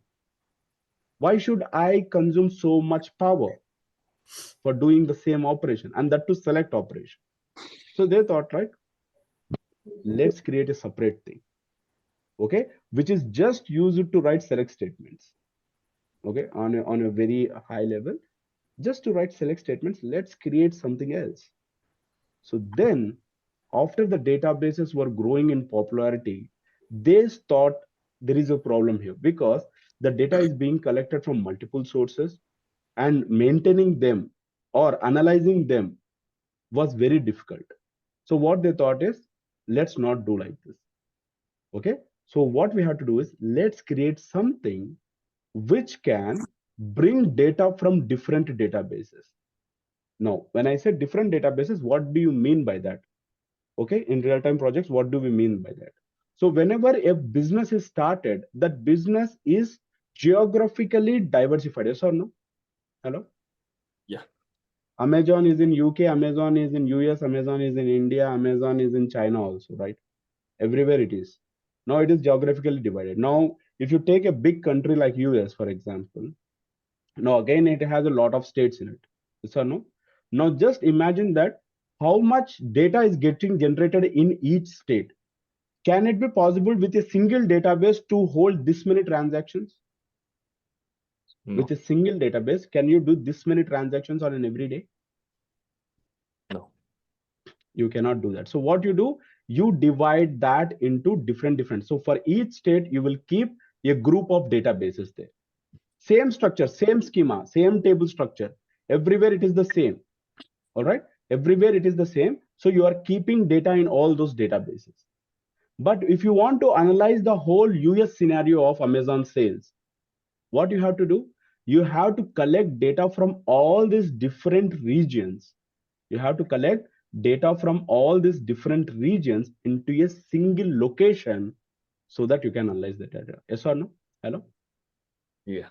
Why should I consume so much power for doing the same operation, and that to select operation? So they thought, right, let's create a separate thing, okay, which is just used to write select statements, okay, on a very high level, just to write select statements. Let's create something else. So then, after the databases were growing in popularity, they thought there is a problem here because the data is being collected from multiple sources and maintaining them or analyzing them was very difficult. So what they thought is, let's not do like this. Okay. So what we have to do is, let's create something which can bring data from different databases. Now, when I say different databases, what do you mean by that? Okay, in real-time projects, what do we mean by that? So whenever a business is started, that business is geographically diversified. Yes or no? Hello? Yeah. Amazon is in UK, Amazon is in US, Amazon is in India, Amazon is in China also, right? Everywhere it is. Now it is geographically divided. Now, if you take a big country like US, for example, now again, it has a lot of states in it. Yes or no? Now just imagine that how much data is getting generated in each state. Can it be possible with a single database to hold this many transactions? No. With a single database, can you do this many transactions on an everyday? No. You cannot do that. So what you do, you divide that into different. So for each state, you will keep a group of databases there. Same structure, same schema, same table structure. Everywhere it is the same. All right. Everywhere it is the same. So you are keeping data in all those databases. But if you want to analyze the whole US scenario of Amazon sales, what you have to do, you have to collect data from all these different regions. You have to collect data from all these different regions into a single location so that you can analyze the data. Yes or no? Hello? Yeah.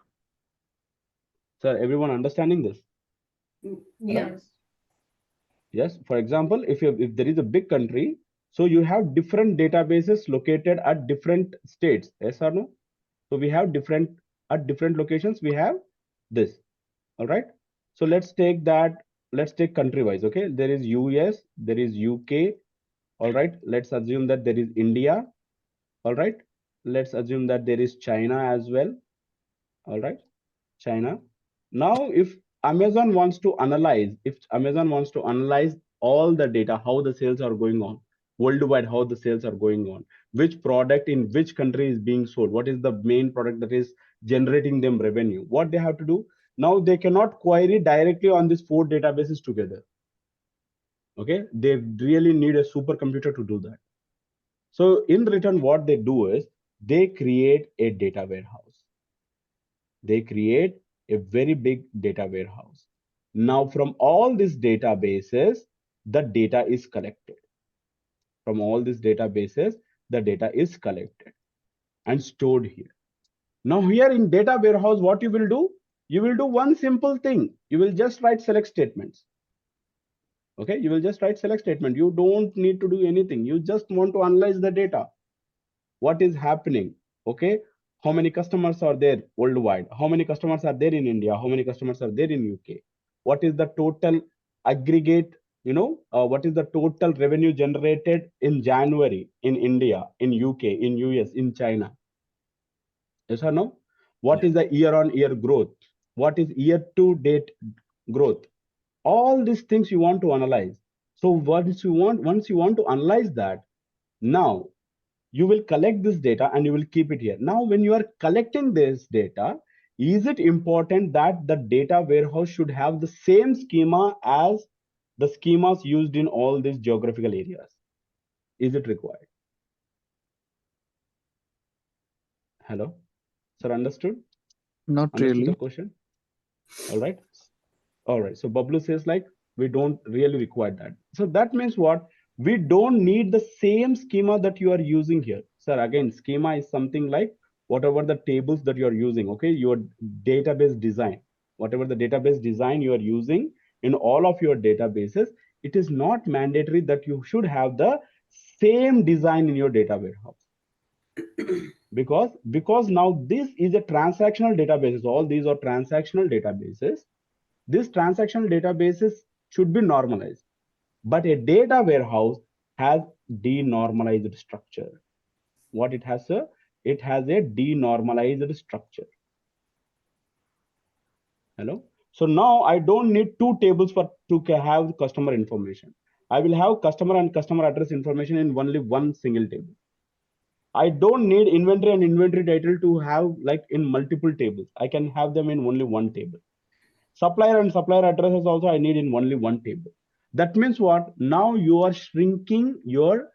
Sir, everyone understanding this? Yes. Yes. For example, if there is a big country, so you have different databases located at different states. Yes or no? So we have at different locations. We have this. All right. So let's take that. Let's take country wise. Okay. There is US. There is UK. All right. Let's assume that there is India. All right. Let's assume that there is China as well. All right. China. Now, if Amazon wants to analyze, all the data, how the sales are going on worldwide, how the sales are going on, which product in which country is being sold, what is the main product that is generating them revenue, what they have to do. Now they cannot query directly on these 4 databases together. Okay, they really need a supercomputer to do that. So in return, what they do is they create a data warehouse. They create a very big data warehouse. Now, from all these databases, the data is collected. From all these databases, the data is collected and stored here. Now, here in data warehouse, what you will do? You will do one simple thing. You will just write select statements. Okay, you will just write select statement. You don't need to do anything. You just want to analyze the data. What is happening? Okay, How many customers are there worldwide? How many customers are there in India? How many customers are there in UK? What is the total aggregate, what is the total revenue generated in January in India, in UK, in US, in China? Yes or no? What is the year-on-year growth? What is year-to-date growth? All these things you want to analyze. So once you want to analyze that, now you will collect this data and you will keep it here. Now, when you are collecting this data, is it important that the data warehouse should have the same schema as the schemas used in all these geographical areas? Is it required? Hello, sir, understood? Not Understood the really. question? All right. All right. So Bablu says like, we don't really require that. So that means what? We don't need the same schema that you are using here. Sir, again, schema is something like whatever the tables that you are using, okay? Your database design, whatever the database design you are using in all of your databases, it is not mandatory that you should have the same design in your data warehouse. Because now this is a transactional database. All these are transactional databases. These transactional databases should be normalized, but a data warehouse has denormalized structure. What it has, sir? It has a denormalized structure. Hello. So now I don't need two tables to have customer information. I will have customer and customer address information in only one single table. I don't need inventory and inventory title to have like in multiple tables. I can have them in only one table. Supplier and supplier addresses also I need in only one table. That means what? Now you are shrinking your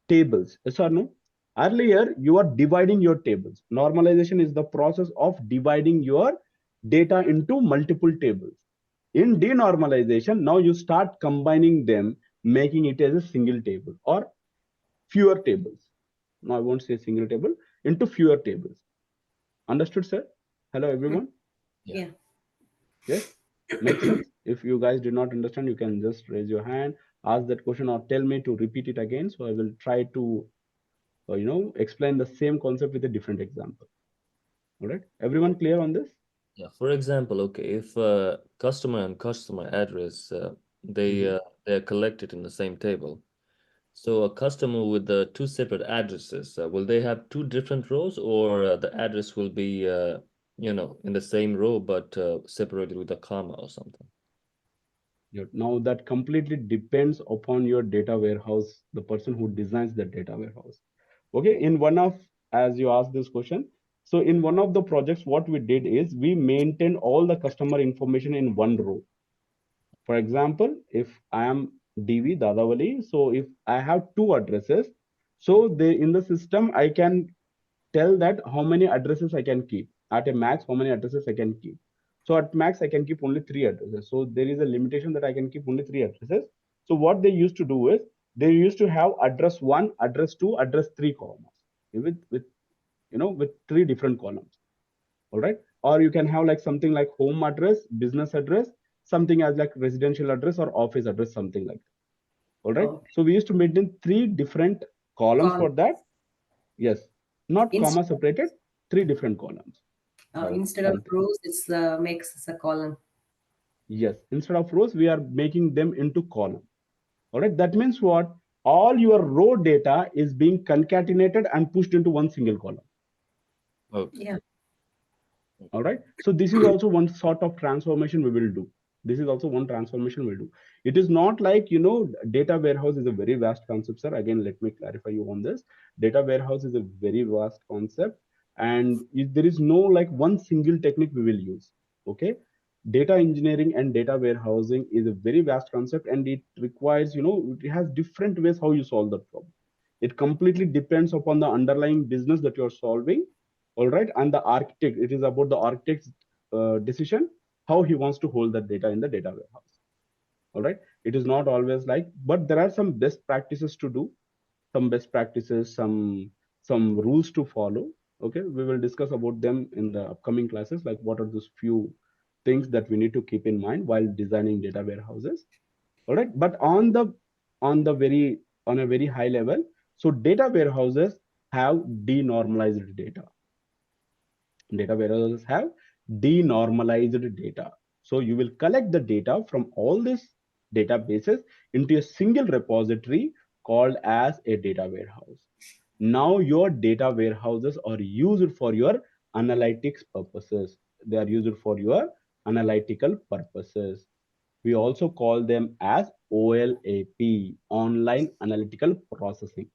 tables. Yes or no? Earlier, you are dividing your tables. Normalization is the process of dividing your data into multiple tables. In denormalization, now you start combining them, making it as a single table or fewer tables. Now I won't say single table, into fewer tables. Understood, sir? Hello, everyone? Yeah. Yes? Makes sense? If you guys did not understand, you can just raise your hand, ask that question, or tell me to repeat it again. So I will try to, explain the same concept with a different example. All right? Everyone clear on this? Yeah. For example, okay, if customer and customer address they're collected in the same table, so a customer with two separate addresses, will they have two different rows, or the address will be in the same row but separated with a comma or something? Now that completely depends upon your data warehouse, the person who designs the data warehouse. Okay, in one of, as you asked this question, so in one of the projects, what we did is we maintained all the customer information in one row. For example, if I am DV Dadavali, so if I have two addresses, so they in the system I can tell that how many addresses I can keep. At a max, how many addresses I can keep. So at max, I can keep only 3 addresses. So there is a limitation that I can keep only 3 addresses. So what they used to do is they used to have address 1, address 2, address 3 columns with 3 different columns. All right. Or you can have like something like home address, business address, something as like residential address or office address, something like that. All right. Okay. So we used to maintain 3 different columns for that. Yes. Not comma separated, 3 different columns. Instead of rows, it's makes as a column. Yes. Instead of rows, we are making them into column. All right. That means what? All your row data is being concatenated and pushed into one single column. Okay. Yeah. All right. So this is also one sort of transformation we will do. This is also one transformation we'll do. It is not like, data warehouse is a very vast concept, sir. Again, let me clarify you on this. Data warehouse is a very vast concept, and there is no like one single technique we will use. Okay. Data engineering and data warehousing is a very vast concept, and it requires, it has different ways how you solve that problem. It completely depends upon the underlying business that you're solving. All right. And the architect, it is about the architect's decision how he wants to hold that data in the data warehouse. All right. It is not always like, but there are some best practices to do, some best practices, some rules to follow. Okay, we will discuss about them in the upcoming classes, like what are those few things that we need to keep in mind while designing data warehouses. All right. But on a very high level, so data warehouses have denormalized data. Data warehouses have denormalized data. So you will collect the data from all these databases into a single repository called as a data warehouse. Now your data warehouses are used for your analytics purposes. They are used for your analytical purposes. We also call them as OLAP, online analytical processing.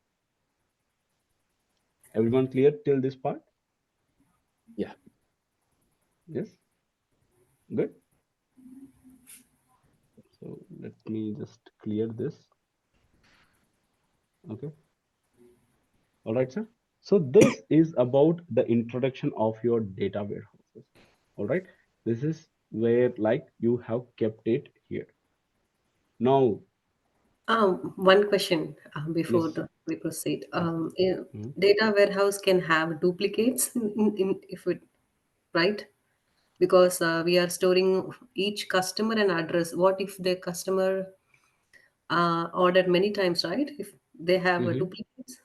Everyone clear till this part? Yeah. Yes. Good. So let me just clear this. Okay. All right, sir. So this is about the introduction of your data warehouses. All right. This is where like you have kept it here. Now, One question before yes, we proceed. yes. Mhm. Data warehouse can have duplicates if it right, because we are storing each customer and address. What if the customer ordered many times, right? If they have duplicates.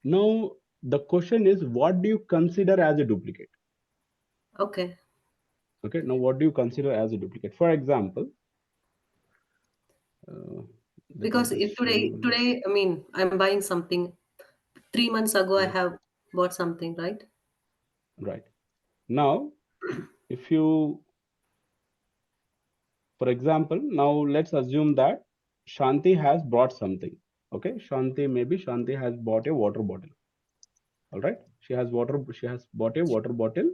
Now the question is, what do you consider as a duplicate? Okay. Okay. Now, what do you consider as a duplicate? For example, let me Because just if show you this. today, I mean, I'm buying something. 3 months ago, I Yes. have bought something, right? Right. Now, if you, for example, now let's assume that Shanti has bought something. Okay. Maybe Shanti has bought a water bottle. All right. She has bought a water bottle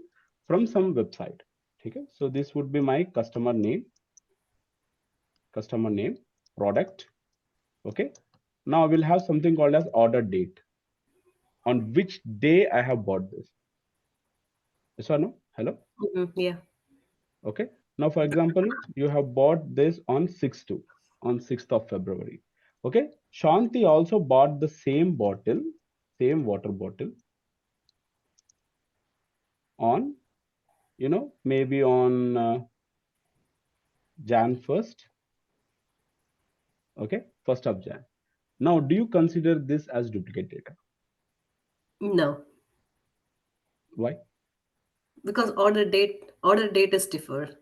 from some website. Okay. So this would be my customer name, product. Okay. Now I will have something called as order date. On which day I have bought this. Yes or no? Hello? Yeah. Okay. Now, for example, you have bought this on 6th of February. Okay. Shanti also bought the same bottle, same water bottle on, maybe on Jan 1st. Okay. 1st of Jan. Now, do you consider this as duplicate data? No, Why? because order date is different.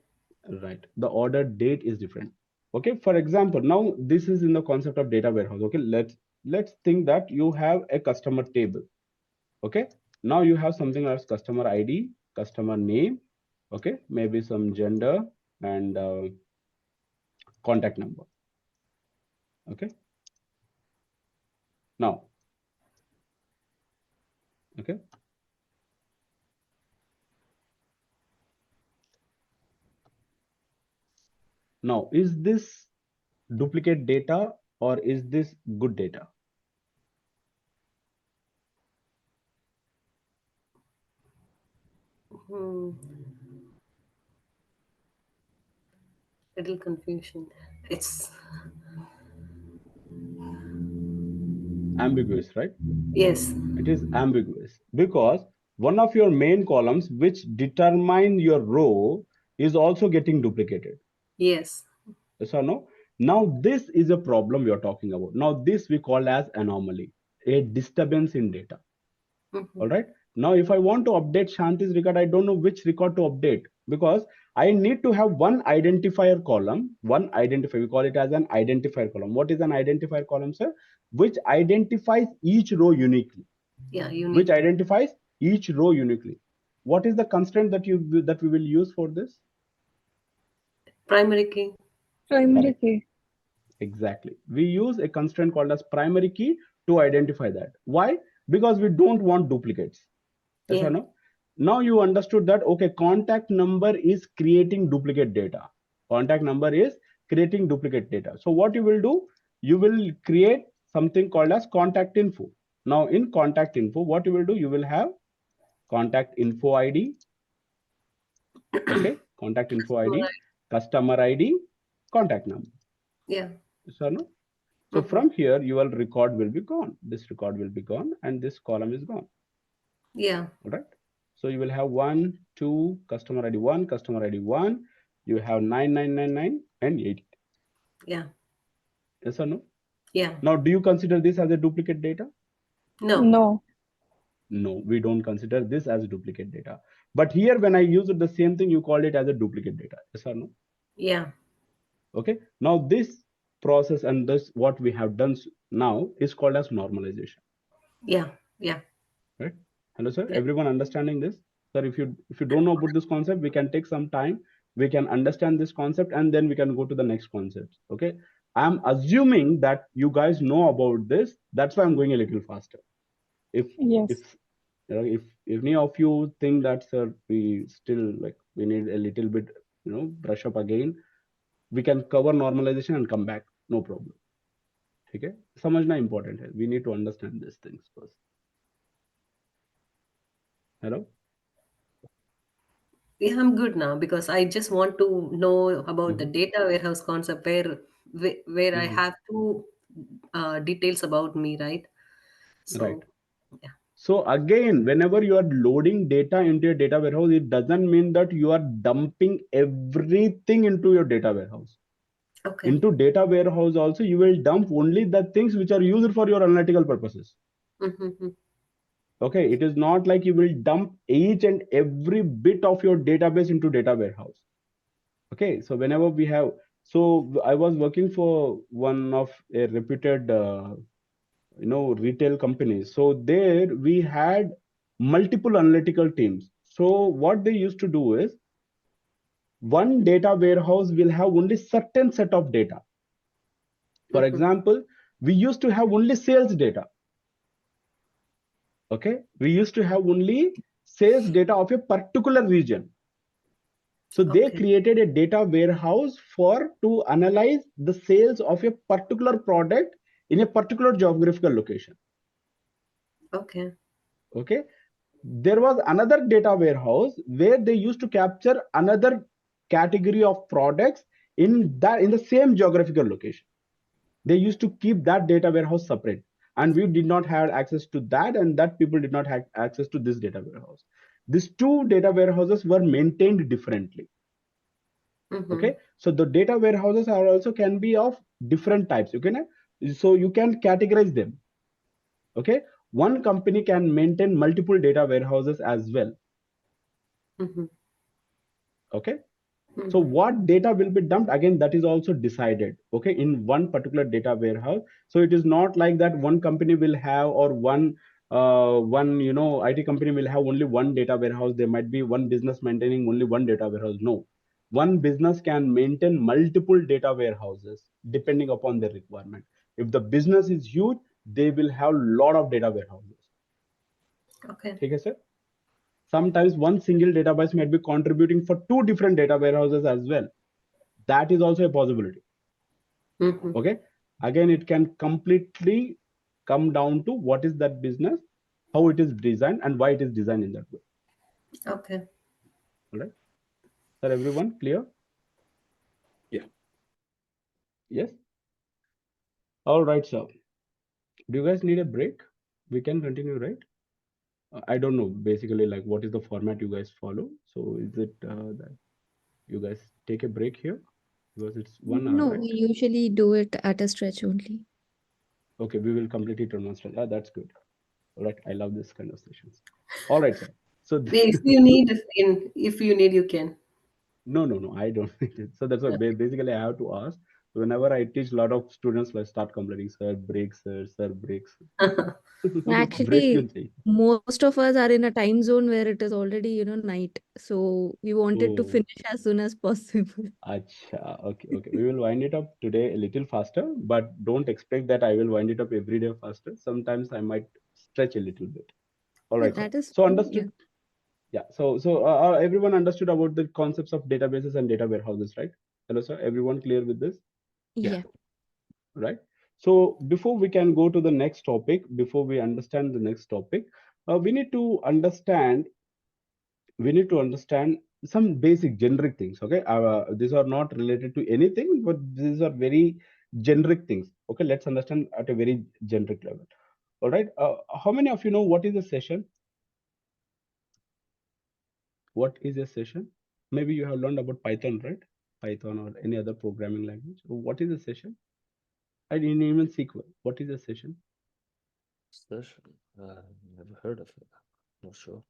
Right. The order date is different. Okay. For example, now this is in the concept of data warehouse. Okay. Let's think that you have a customer table. Okay. Now you have something as customer ID, customer name. Okay. Maybe some gender and contact number. Okay. Now, okay. Now, is this duplicate data or is this good data? Little confusion. It's Ambiguous, right? yes. It is ambiguous because one of your main columns, which determine your row, is also getting duplicated. Yes. Yes or no? Now, this is a problem we are talking about. Now, this we call as anomaly, a disturbance in data. All right. Now, if I want to update Shanti's record, I don't know which record to update because I need to have one identifier column, we call it as an identifier column. What is an identifier column, sir? Which identifies each row uniquely. Yeah, Which unique. identifies each row uniquely. What is the constraint that we will use for this? Primary key. Primary Correct. key. Exactly. We use a constraint called as primary key to identify that. Why? Because we don't want duplicates. Yes or Yeah. no? Now you understood that, okay, contact number is creating duplicate data. Contact number is creating duplicate data. So what you will do, you will create something called as contact info. Now in contact info, what you will do, you will have contact info ID. Okay, contact info ID, customer ID, contact number. Yeah. Yes or no? So from here, your record will be gone. This record will be gone and this column is gone. Yeah. All right. So you will have 1, 2, customer ID 1, customer ID 1. You have 9999 and 80. Yeah. Yes or no? Yeah. Now, do you consider this as a duplicate data? No. No. No, we don't consider this as duplicate data. But here, when I use it, the same thing, you call it as a duplicate data. Yes or no? Yeah. Okay. Now this process and this what we have done now is called as normalization. Yeah. Yeah. Right? Hello, sir. Yeah. Everyone understanding this? Sir, if you don't know about this concept, we can take some time. We can understand this concept and then we can go to the next concept. Okay. I'm assuming that you guys know about this. That's why I'm going a little faster. If Yes. if any of you think that, sir, we still like we need a little bit, brush up again, we can cover normalization and come back. No problem. Okay. समझना important है. We need to understand these things first. Hello. Yeah, I'm good now because I just want to know about the Mm-hmm. data warehouse concept where I Mm-hmm. have two details about me, right? Right. So yeah. So again, whenever you are loading data into your data warehouse, it doesn't mean that you are dumping everything into your data warehouse. Okay. Into data warehouse also, you will dump only the things which are used for your analytical purposes. Mm-hmm. Okay, it is not like you will dump each and every bit of your database into data warehouse. Okay, so whenever we have, so I was working for one of a reputed, retail companies. So there we had multiple analytical teams. So what they used to do is one data warehouse will have only certain set of data. For Mm-hmm. example, we used to have only sales data. Okay, we used to have only sales data of a particular region. So they Okay. created a data warehouse for to analyze the sales of a particular product in a particular geographical location. Okay. Okay, there was another data warehouse where they used to capture another category of products in the same geographical location. They used to keep that data warehouse separate, and we did not have access to that, and that people did not have access to this data warehouse. These two data warehouses were maintained differently. Mm-hmm. Okay, so the data warehouses are also can be of different types. Okay, so you can categorize them. Okay, one company can maintain multiple data warehouses as well. Mm-hmm. Okay, so Mm-hmm. what data will be dumped, again, that is also decided, okay, in one particular data warehouse. So it is not like that one company will have, or one IT company will have only one data warehouse. There might be one business maintaining only one data warehouse. No, one business can maintain multiple data warehouses depending upon their requirement. If the business is huge, they will have a lot of data warehouses. Okay. Okay, sir. Sometimes one single database might be contributing for two different data warehouses as well. That is also a possibility. Mm-hmm. Okay, again, it can completely come down to what is that business, how it is designed, and why it is designed in that way. Okay. All right, sir, everyone clear? Yeah. Yes. All right, sir, do you guys need a break? We can continue, right? I don't know basically like what is the format you guys follow. So is it that you guys take a break here because it's 1 hour, No, right? we usually do it at a stretch only. Okay, we will complete it on one stretch. That's good. All right, I love this kind of sessions. All right, sir. So If you need, you can. no, I don't need it. So that's why basically I have to ask. Whenever I teach, a lot of students like start complaining, sir, breaks, sir, breaks. Break क्यों Actually, चाहिए? most of us are in a time zone where it is already, night. So we wanted to Oh, finish as soon as possible. acha. Okay. We will wind it up today a little faster, but don't expect that I will wind it up every day faster. Sometimes I might stretch a little bit. All right, sir. That is So fine. Yeah. understood. Yeah. So everyone understood about the concepts of databases and data warehouses, right? Hello, sir. Everyone clear with this? Yeah. Right? So before we can go to the next topic, before we understand the next topic, we need to understand some basic generic things. Okay, these are not related to anything, but these are very generic things. Okay, let's understand at a very generic level. All right, how many of you know what is a session? What is a session? Maybe you have learned about Python, right? Python or any other programming language. So what is a session? And in even SQL, what is a session? Session. Never heard of it. Not sure.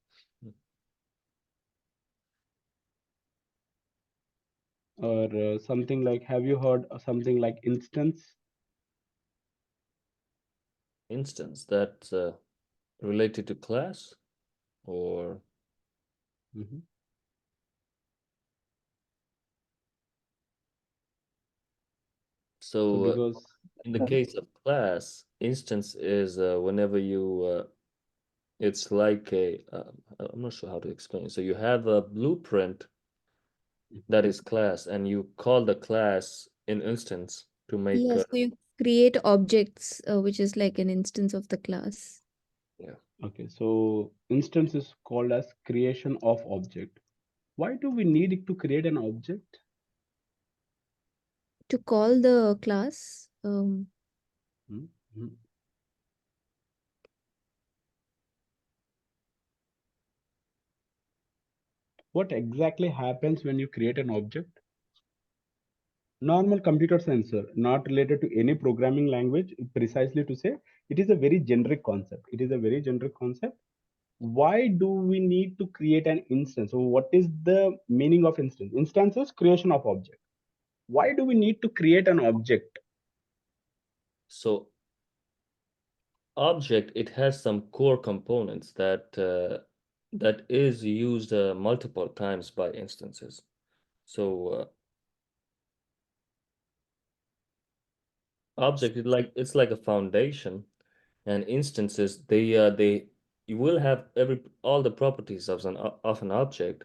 Or something like, have you heard of something like instance? Instance that's related to class or Mhm. So so because in the case of class, instance is whenever you it's like a I'm not sure how to explain. So you have a blueprint that is class, and you call the class in instance to make Yes, so you create objects, which is like an instance of the class. yeah. okay, so instance is called as creation of object. Why do we need it to create an object? To call the class, Mhm. What exactly happens when you create an object? Normal computer sensor, not related to any programming language, precisely to say, it is a very generic concept. It is a very generic concept. Why do we need to create an instance? So what is the meaning of instance? Instance is creation of object. Why do we need to create an object? So object, it has some core components that that is used multiple times by instances. So object is like it's like a foundation, and instances they you will have all the properties of an object,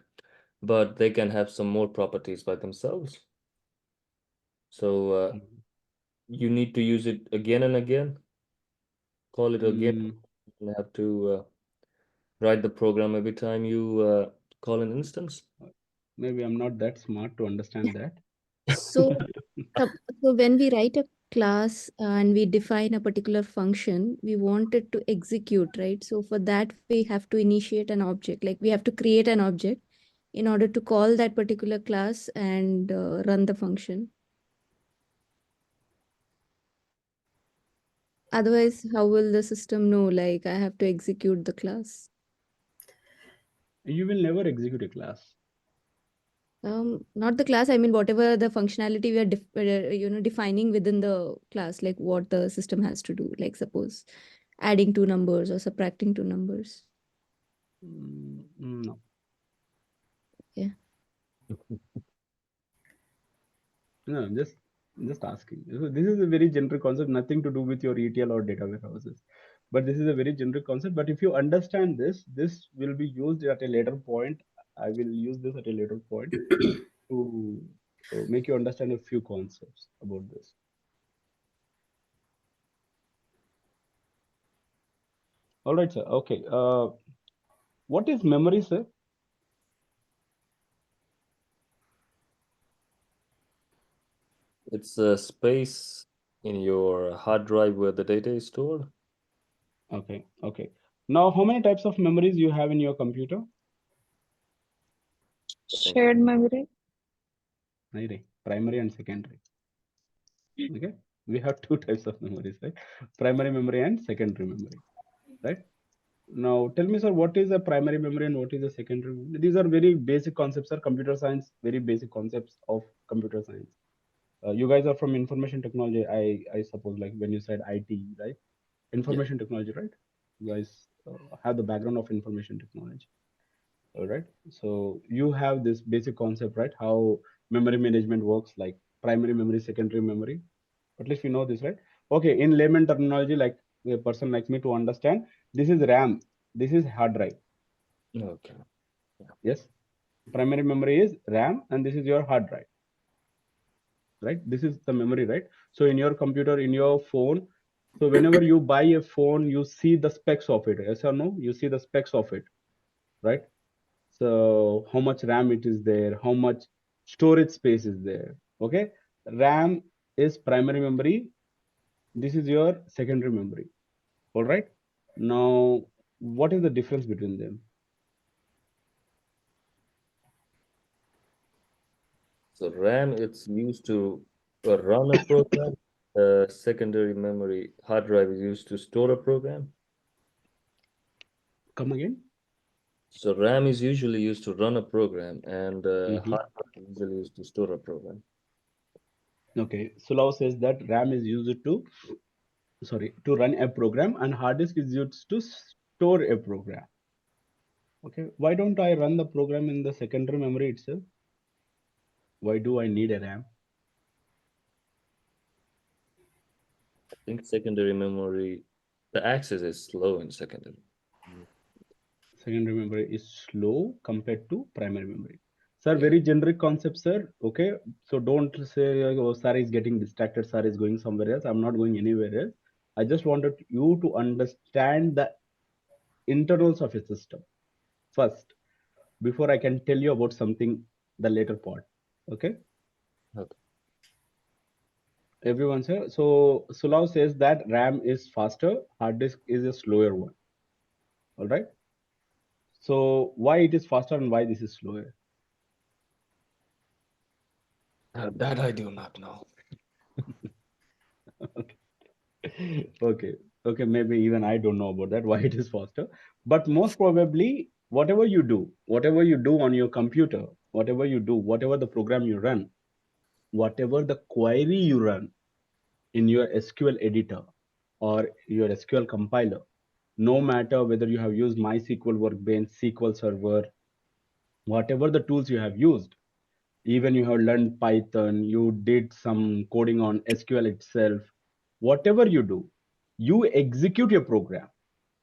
but they can have some more properties by themselves. So you need to use it again and again, call it again, Mm, and have to write the program every time you call an instance. maybe I'm not that smart to understand that. so so when we write a class and we define a particular function, we want it to execute, right? So for that, we have to initiate an object, like we have to create an object in order to call that particular class and run the function. Otherwise, how will the system know, like, I have to execute the class? You will never execute a class. Not the class, I mean, whatever the functionality we are defining within the class, like what the system has to do, like suppose adding two numbers or subtracting two numbers. No. Yeah. No, just asking. So this is a very generic concept, nothing to do with your ETL or data warehouses. But this is a very generic concept. But if you understand this, this will be used at a later point. I will use this at a later point to make you understand a few concepts about this. All right, sir. Okay. What is memory, sir? It's a space in your hard drive where the data is stored. Okay. Okay. Now, how many types of memories you have in your computer? Shared memory. Primary and secondary. Okay. We have two types of memories, right? Primary memory and secondary memory, right? Now, tell me, sir, what is a primary memory and what is a secondary memory? These are very basic concepts, sir. Computer science, very basic concepts of computer science. You guys are from information technology, I suppose, like when you said IT, right? Information technology, right? You guys have the background of information technology, all right? So you have this basic concept, right? How memory management works, like primary memory, secondary memory. At least we know this, right? Okay, in layman terminology, like a person like me to understand, this is RAM, this is hard drive. Okay. Yes, primary memory is RAM and this is your hard drive, right? This is the memory, right? So in your computer, in your phone, so whenever you buy a phone, you see the specs of it, yes or no? You see the specs of it, right? So how much RAM it is there, how much storage space is there. Okay, RAM is primary memory, this is your secondary memory. All right, now what is the difference between them? So RAM, it's used to run a program. Secondary memory hard drive is used to store a program. Come again? So RAM is usually used to run a program, and Mhm. hard disk is usually used to store a program. Okay, Sulav says that RAM is used to run a program, and hard disk is used to store a program. Okay, why don't I run the program in the secondary memory itself? Why do I need a RAM? I think secondary memory, the access is slow in secondary. Secondary memory is slow compared to primary memory. Sir, Yeah. very generic concept, sir. Okay, so don't say, oh, sir is getting distracted, sir is going somewhere else. I'm not going anywhere else. I just wanted you to understand the internals of a system first before I can tell you about something, the later part. Okay, Okay. everyone, sir. So Sulav says that RAM is faster, hard disk is a slower one. All right. So why it is faster and why this is slower? That I do not know. Okay, okay, maybe even I don't know about that, why it is faster. But most probably, whatever you do on your computer, whatever you do, whatever the program you run, whatever the query you run in your SQL editor or your SQL compiler, no matter whether you have used MySQL Workbench, SQL Server, whatever the tools you have used, even you have learned Python, you did some coding on SQL itself, whatever you do, you execute your program.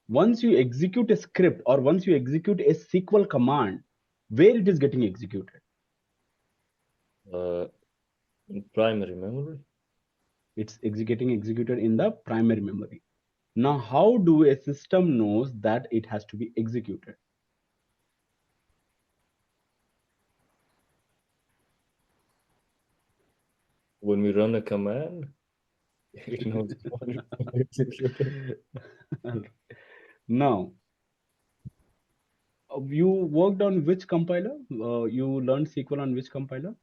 Once you execute a script or once you execute a SQL command, where it is getting executed? In primary memory. It's executed in the primary memory. Now, how do a system knows that it has to be executed? When we run a command, it knows what it's executed. Now, you worked on which compiler? You learned SQL on which compiler?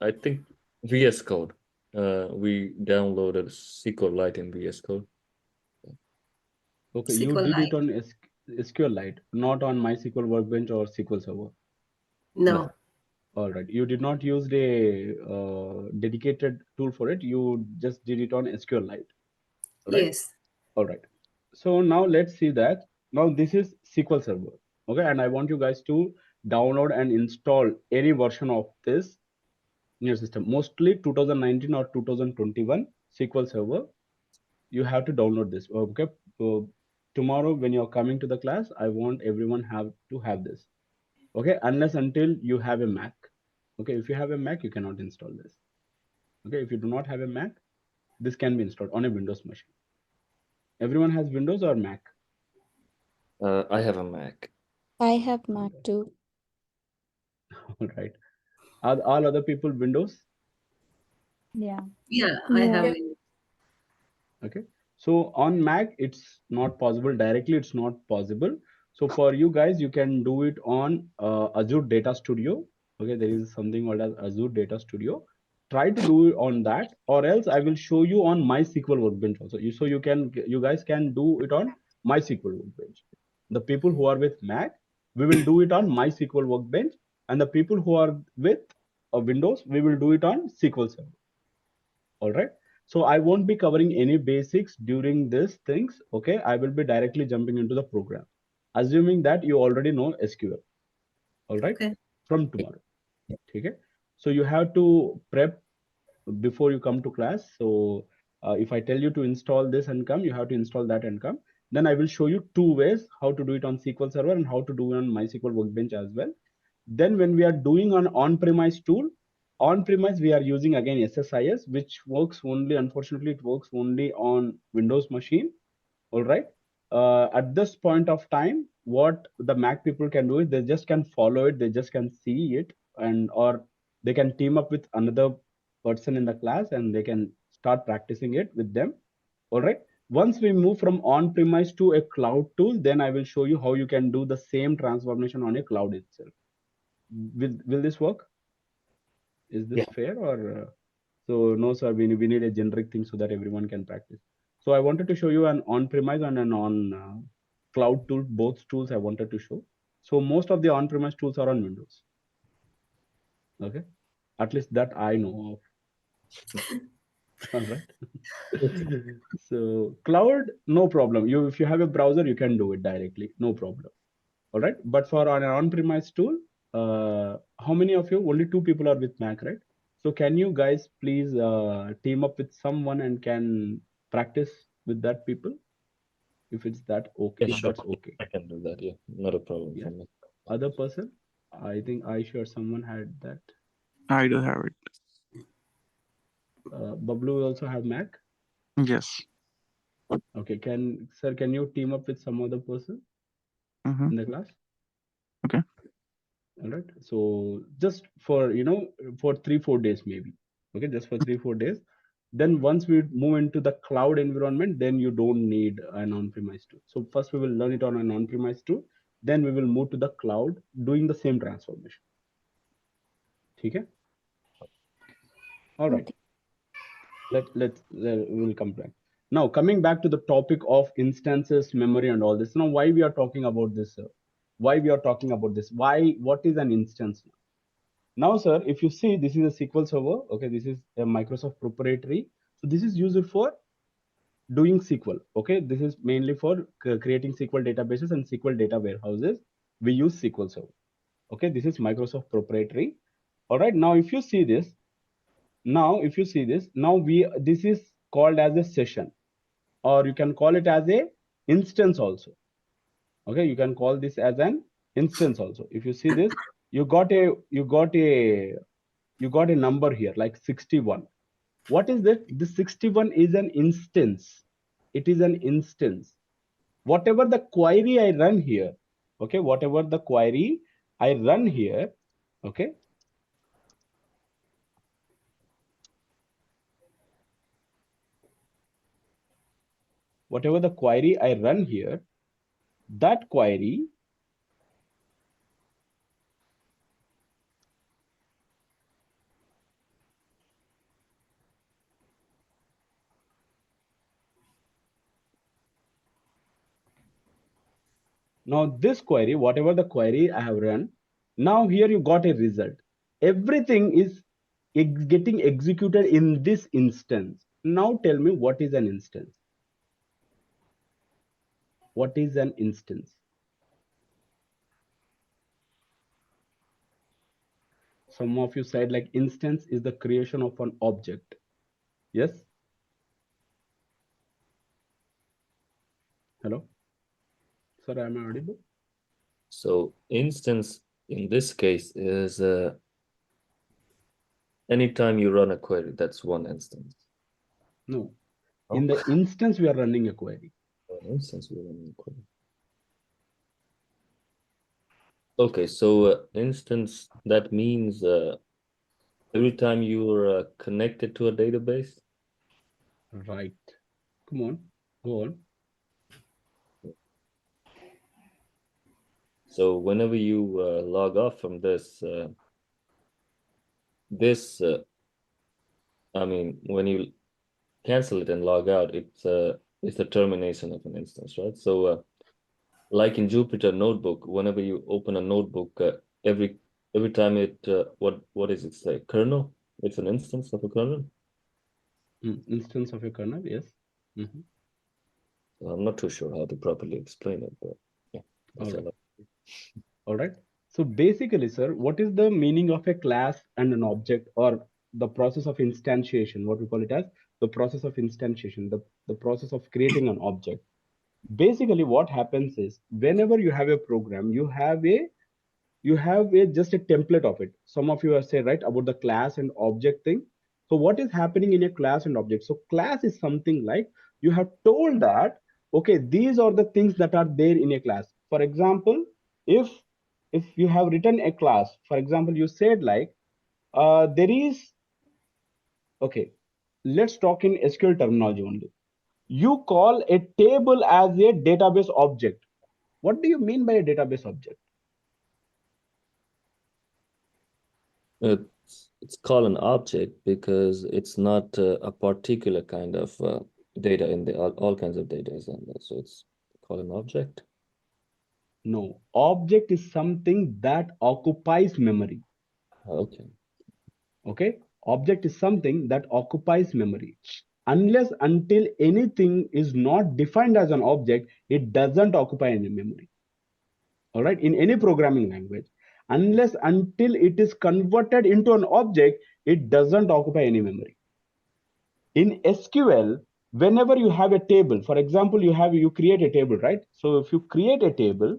I think VS Code. We downloaded SQLite in VS Code. Okay, you did it on SQLite, not on MySQL Workbench or SQL Server. No. All right. You did not use a dedicated tool for it. You just did it on SQLite, right? Yes. All right. So now let's see that. Now this is SQL Server, okay? And I want you guys to download and install any version of this in your system. Mostly 2019 or 2021 SQL Server. You have to download this, okay? So tomorrow when you're coming to the class, I want everyone have to have this, okay? Unless until you have a Mac. Okay, if you have a Mac, you cannot install this. Okay, if you do not have a Mac, this can be installed on a Windows machine. Everyone has Windows or Mac? I have a Mac. I have Mac too. All right. Are all other people Windows? Yeah. Yeah, I have Yeah. it. Okay. So on Mac, it's not possible. Directly, it's not possible. So for you guys, you can do it on Azure Data Studio. Okay, there is something called as Azure Data Studio. Try to do it on that, or else I will show you on MySQL Workbench also. So you guys can do it on MySQL Workbench. The people who are with Mac, we will do it on MySQL Workbench, and the people who are with Windows, we will do it on SQL Server. All right. So I won't be covering any basics during these things. Okay, I will be directly jumping into the program, assuming that you already know SQL. All right, Okay. from tomorrow. Okay. So you have to prep before you come to class. So if I tell you to install this and come, you have to install that and come. Then I will show you two ways how to do it on SQL Server and how to do it on MySQL Workbench as well. Then when we are doing an on-premise tool, on-premise we are using again SSIS, which works only, unfortunately, it works only on Windows machine. All right. At this point of time, what the Mac people can do is they just can follow it, they just can see it, and or they can team up with another person in the class and they can start practicing it with them. All right. Once we move from on-premise to a cloud tool, then I will show you how you can do the same transformation on a cloud itself. Will this work? Is this Yeah. fair or so? No, sir. We need a generic thing so that everyone can practice. So I wanted to show you an on-premise and an on cloud tool, both tools I wanted to show. So most of the on-premise tools are on Windows. Okay, at least that I know of. All right. So cloud, no problem. If you have a browser, you can do it directly, no problem. All right. But for an on-premise tool, how many of you? Only 2 people are with Mac, right? So can you guys please team up with someone and can practice with that people? If it's that okay, Yeah, if sure. that's okay. I can do that. Yeah, not a problem Yeah. for me. Other person, I think I sure someone had that. I do have it. Bablu will also have Mac. Yes. Okay. Can you team up with some other person in the class? Okay. All right. So just for for 3-4 days maybe. Okay, just for 3-4 days. Then once we move into the cloud environment, then you don't need an on-premise tool. So first we will learn it on an on-premise tool. Then we will move to the cloud doing the same transformation. Okay. All right. We'll come back. Now coming back to the topic of instances, memory, and all this. Now why we are talking about this? Why we are talking about this? What is an instance? Now, sir, if you see, this is a SQL Server. Okay, this is a Microsoft proprietary. So this is used for doing SQL. Okay, this is mainly for creating SQL databases and SQL data warehouses. We use SQL Server. Okay, this is Microsoft proprietary. All right, now if you see this, now this is called as a session, or you can call it as a instance also. Okay, you can call this as an instance also. If you see this, you got a number here like 61. What is that? This 61 is an instance. It is an instance. Whatever the query I run here, okay, whatever the query I run here, okay, whatever the query I run here, that query now this query, whatever the query I have run, now here you got a result. Everything is getting executed in this instance. Now tell me, what is an instance? What is an instance? Some of you said like instance is the creation of an object. Yes? Hello? Sir, am I audible? So instance in this case is anytime you run a query, that's one instance. No. In the instance, we are running a query. Instance, we're running a query. Okay, so instance, that means every time you're connected to a database? Right. Come on, go on. So whenever you log off from this, I mean, when you cancel it and log out, it's the termination of an instance, right? So like in Jupyter Notebook, whenever you open a notebook, every time it what is it say? Kernel? It's an instance of a kernel? Instance of a kernel, yes. I'm not too sure how to properly explain it, but yeah. All right. All right. So basically, sir, what is the meaning of a class and an object, or the process of instantiation, what we call it as the process of instantiation, the process of creating an object? Basically, what happens is whenever you have a program, you have just a template of it. Some of you have said right about the class and object thing. So what is happening in a class and object? So class is something like you have told that, okay, these are the things that are there in a class. For example, if you have written a class, for example, you said like there is, okay, let's talk in SQL terminology only. You call a table as a database object. What do you mean by a database object? It's called an object because it's not a particular kind of data in the all kinds of data is in there. So it's called an object. No. Object is something that occupies memory. Okay. Okay. Object is something that occupies memory. Unless until anything is not defined as an object, it doesn't occupy any memory. All right. In any programming language, unless until it is converted into an object, it doesn't occupy any memory. In SQL, whenever you have a table, for example, you create a table, right? So if you create a table,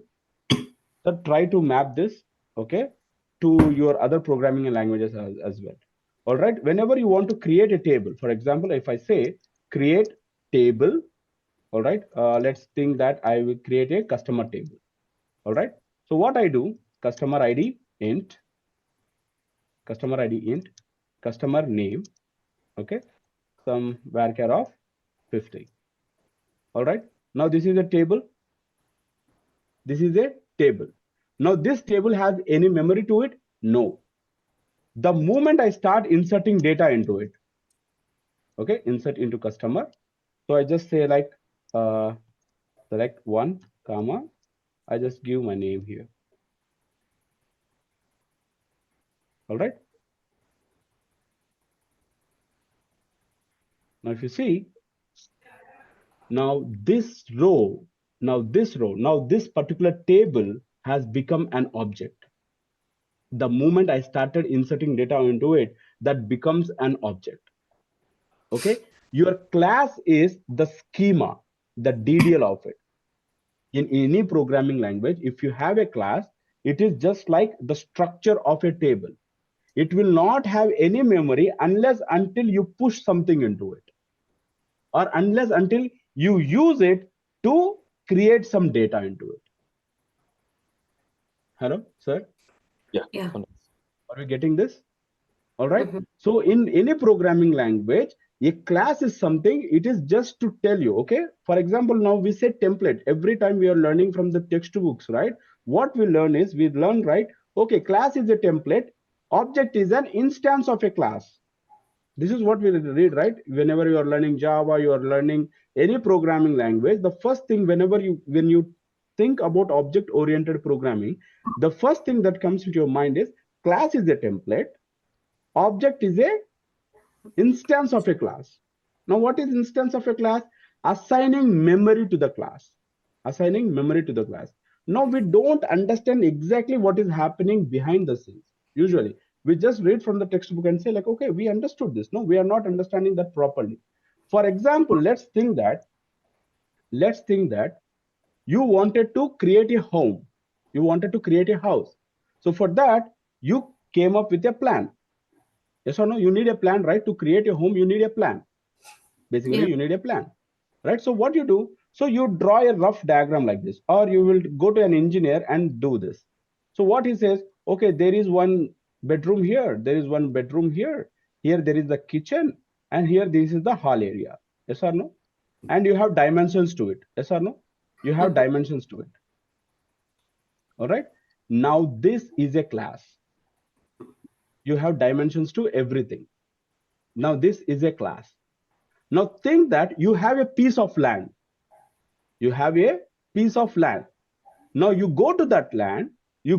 so try to map this, okay, to your other programming languages as well. All right. Whenever you want to create a table, for example, if I say create table, all right, let's think that I will create a customer table. All right. So what I do, customer ID int, customer name, okay, some varchar of 50. All right. Now this is a table. This is a table. Now this table has any memory to it? No. The moment I start inserting data into it, okay, insert into customer. So I just say like select 1, comma, I just give my name here. All right. Now if you see, now this particular table has become an object. The moment I started inserting data into it, that becomes an object. Okay. Your class is the schema, the DDL of it. In any programming language, if you have a class, it is just like the structure of a table. It will not have any memory unless until you push something into it, or unless until you use it to create some data into it. Hello, sir? Yeah. Are we getting this? All right. So in any programming language, a class is something, it is just to tell you, okay? For example, now we say template. Every time we are learning from the textbooks, right? What we learn is, we learn, right? Okay, class is a template. Object is an instance of a class. This is what we read, right? Whenever you are learning Java, you are learning any programming language, the first thing when you think about object-oriented programming, the first thing that comes into your mind is class is a template, object is a instance of a class. Now, what is instance of a class? Assigning memory to the class. Assigning memory to the class. Now, we don't understand exactly what is happening behind the scenes. Usually, we just read from the textbook and say like, okay, we understood this. No, we are not understanding that properly. For example, let's think that you wanted to create a home. You wanted to create a house. So for that, you came up with a plan. Yes or no? You need a plan, right? To create a home, you need a plan. Basically, you need a plan, right? So what you do, so you draw a rough diagram like this, or you will go to an engineer and do this. So what he says, okay, there is one bedroom here, there is one bedroom here, here there is the kitchen, and here this is the hall area. Yes or no? And you have dimensions to it. Yes or no? You have dimensions to it. All right. Now this is a class. You have dimensions to everything. Now this is a class. Now think that you have a piece of land. You have a piece of land. Now you go to that land, you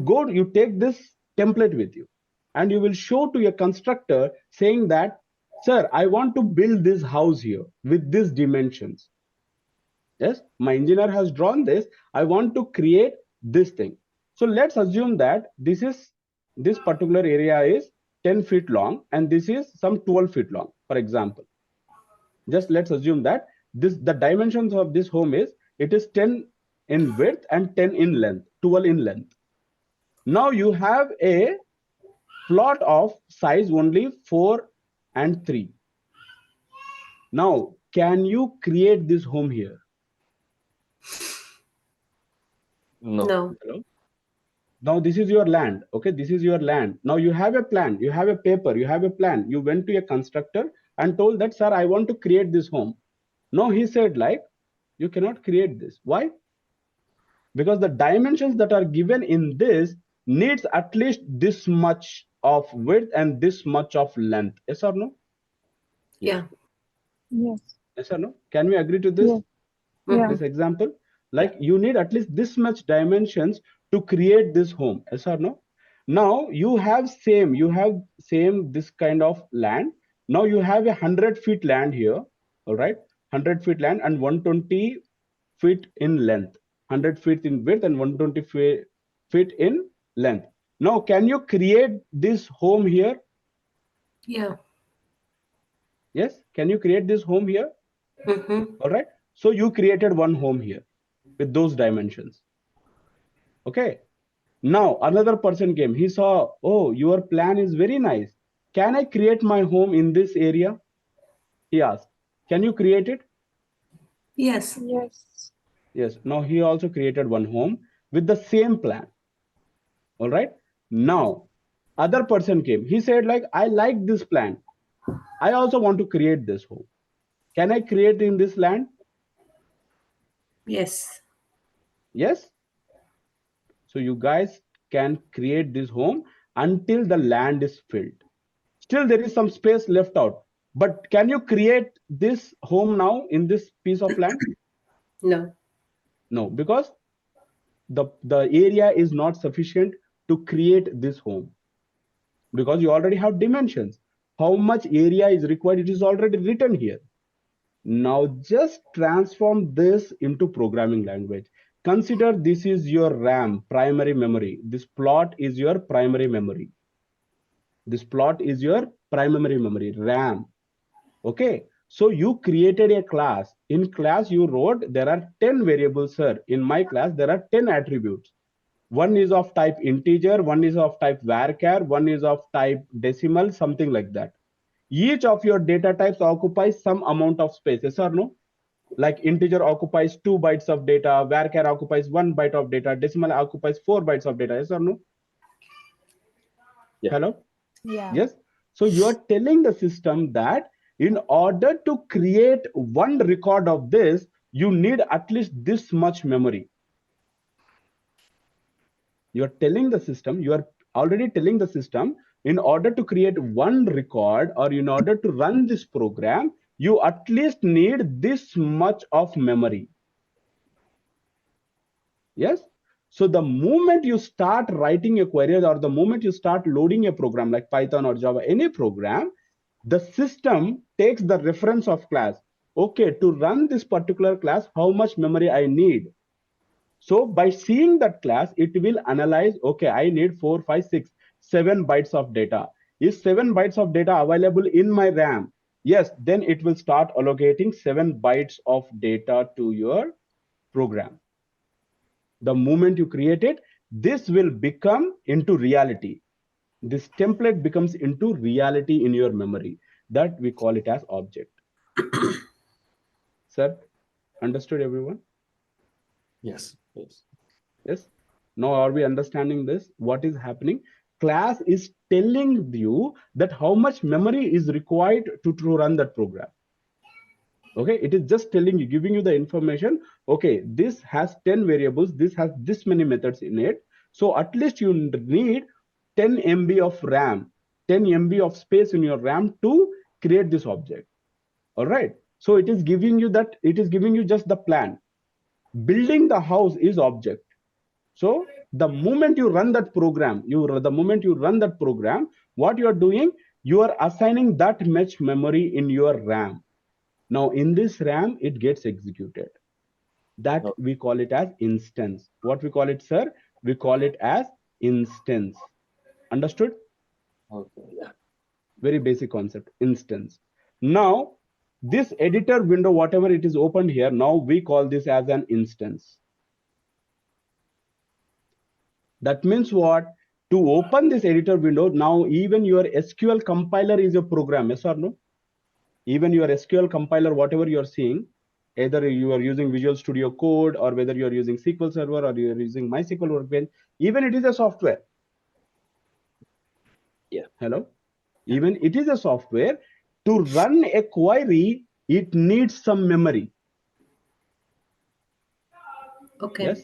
take this template with you, and you will show to your constructor saying that, sir, I want to build this house here with these dimensions. Yes, my engineer has drawn this. I want to create this thing. So let's assume that this particular area is 10 feet long and this is some 12 feet long, for example. Just let's assume that the dimensions of this home is, it is 10 in width and 10 in length, 12 in length. Now you have a plot of size only 4 and 3. Now, can you create this home here? No. Hello? Now this is your land. Okay, this is your land. Now you have a plan, you have a paper, you have a plan. You went to a constructor and told that, sir, I want to create this home. No, he said like, you cannot create this. Why? Because the dimensions that are given in this needs at least this much of width and this much of length. Yes or no? Yeah. Yes. Yes or no? Can we agree to this? Yes. Yeah. This example? Like you need at least this much dimensions to create this home. Yes or no? Now you have same this kind of land. Now you have 100 feet land here. All right, 100 feet land and 120 feet in length, 100 feet in width and 120 feet in length. Now can you create this home here? Yeah. Yes, can you create this home here? All right, so you created one home here with those dimensions. Okay, now another person came, he saw, oh, your plan is very nice, can I create my home in this area? He asked, can you create it? Yes. Yes. Yes. Now he also created one home with the same plan. All right, now other person came, he said like, I like this plan, I also want to create this home, can I create in this land? Yes. Yes. So you guys can create this home until the land is filled. Still there is some space left out, but can you create this home now in this piece of land? No. No, because the area is not sufficient to create this home, because you already have dimensions. How much area is required, it is already written here. Now just transform this into programming language. Consider this is your RAM, primary memory. This plot is your primary memory. This plot is your primary memory, RAM. Okay, so you created a class. In class you wrote there are 10 variables, sir. In my class there are 10 attributes. One is of type integer, one is of type varchar, one is of type decimal, something like that. Each of your data types occupies some amount of space, yes or no? Like integer occupies 2 bytes of data, varchar occupies 1 byte of data, decimal occupies 4 bytes of data, yes or no? Yeah. Hello? Yeah. Yes. So you are telling the system that in order to create one record of this, you need at least this much memory. You are telling the system, you are already telling the system, in order to create one record or in order to run this program, you at least need this much of memory. Yes. So the moment you start writing a query or the moment you start loading a program like Python or Java, any program, the system takes the reference of class. Okay, to run this particular class, how much memory I need? So by seeing that class, it will analyze, okay, I need 4, 5, 6, 7 bytes of data. Is 7 bytes of data available in my RAM? Yes, then it will start allocating 7 bytes of data to your program. The moment you create it, this will become into reality. This template becomes into reality in your memory. That we call it as object. Sir, understood everyone? Yes. Yes. Yes. Now are we understanding this? What is happening? Class is telling you that how much memory is required to run that program. Okay, it is just telling you, giving you the information. Okay, this has 10 variables, this has this many methods in it. So at least you need 10 MB of RAM, 10 MB of space in your RAM to create this object. All right, so it is giving you that, it is giving you just the plan. Building the house is object. So the moment you run that program, what you are doing, you are assigning that much memory in your RAM. Now in this RAM, it gets executed. That Okay. we call it as instance. What we call it, sir? We call it as instance. Understood? Okay. Yeah. Very basic concept, instance. Now, this editor window, whatever it is opened here, now we call this as an instance. That means what? To open this editor window, now even your SQL compiler is a program, yes or no? Even your SQL compiler, whatever you are seeing, either you are using Visual Studio Code or whether you are using SQL Server or you are using MySQL Workbench, even it is a software. Yeah. Hello? Even it is a software. To run a query, it needs some memory. Okay. Yes.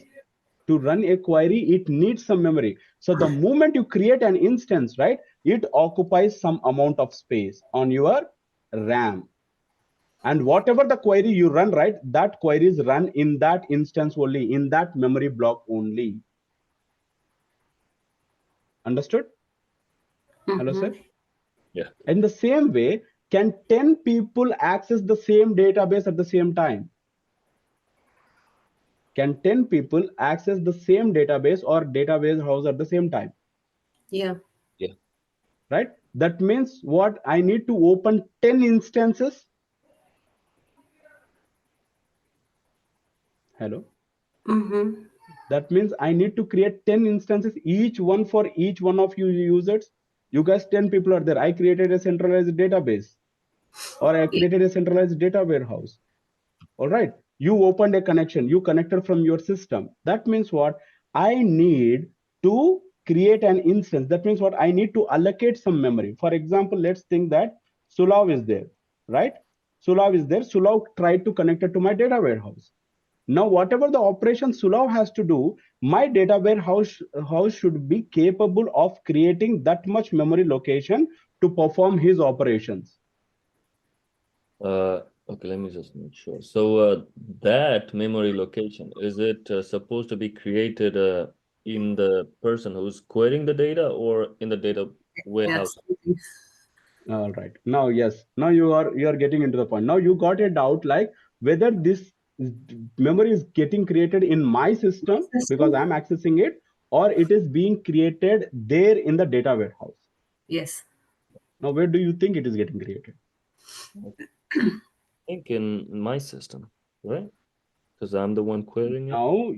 To run a query, it needs some memory. So the moment you create an instance, right, it occupies some amount of space on your RAM. And whatever the query you run, right, that query is run in that instance only, in that memory block only. Understood? Hello, sir? Yeah. In the same way, can 10 people access the same database at the same time? Can 10 people access the same database or database house at the same time? Yeah. Yeah. Right? That means what? I need to open 10 instances. Hello? Mm-hmm. That means I need to create 10 instances, each one for each one of you users. You guys, 10 people are there. I created a centralized database, or I created a centralized data warehouse. All right. You opened a connection. You connected from your system. That means what? I need to create an instance. That means what? I need to allocate some memory. For example, let's think that Sulav is there, right? Sulav is there. Sulav tried to connect it to my data warehouse. Now, whatever the operation Sulav has to do, my data warehouse house should be capable of creating that much memory location to perform his operations. Okay, let me just make sure. So that memory location, is it supposed to be created in the person who's querying the data or in the data warehouse? Yes. All right. Now, yes. Now you are getting into the point. Now you got a doubt like whether this memory is getting created in my system because I'm accessing it, or it is being created there in the data warehouse. Yes. Now, where do you think it is getting created? I think in my system, right? Because I'm the one querying it. Now,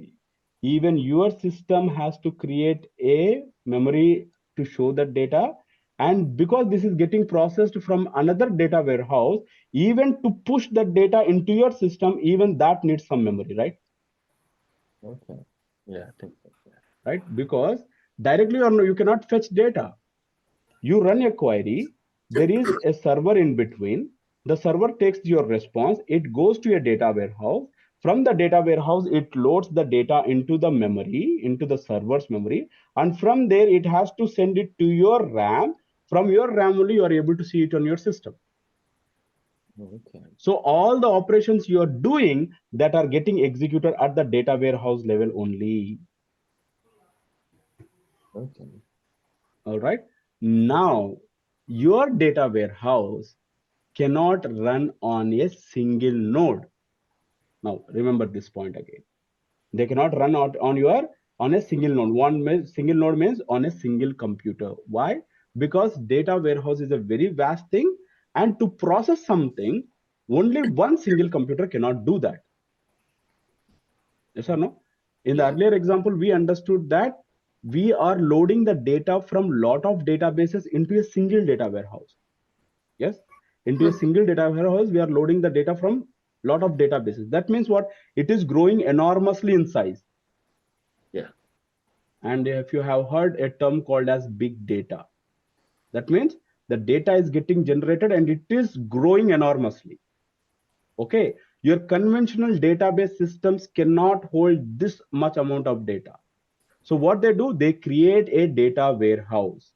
even your system has to create a memory to show that data. And because this is getting processed from another data warehouse, even to push the data into your system, even that needs some memory, right? Okay. Yeah, I think so. Yeah. Right? Because directly or no, you cannot fetch data. You run a query, there is a server in between. The server takes your response, it goes to a data warehouse. From the data warehouse, it loads the data into the memory, into the server's memory. And from there, it has to send it to your RAM. From your RAM only, you are able to see it on your system. Okay. So all the operations you are doing that are getting executed at the data warehouse level only. Okay. All right. Now, your data warehouse cannot run on a single node. Now, remember this point again. They cannot run out on a single node. Single node means on a single computer. Why? Because data warehouse is a very vast thing, and to process something, only one single computer cannot do that. Yes or no? In the earlier example, we understood that we are loading the data from lot of databases into a single data warehouse. Yes, into a single data warehouse, we are loading the data from lot of databases. That means what? It is growing enormously in size. Yeah. And if you have heard a term called as big data, that means the data is getting generated and it is growing enormously. Okay, your conventional database systems cannot hold this much amount of data. So what they do, they create a data warehouse.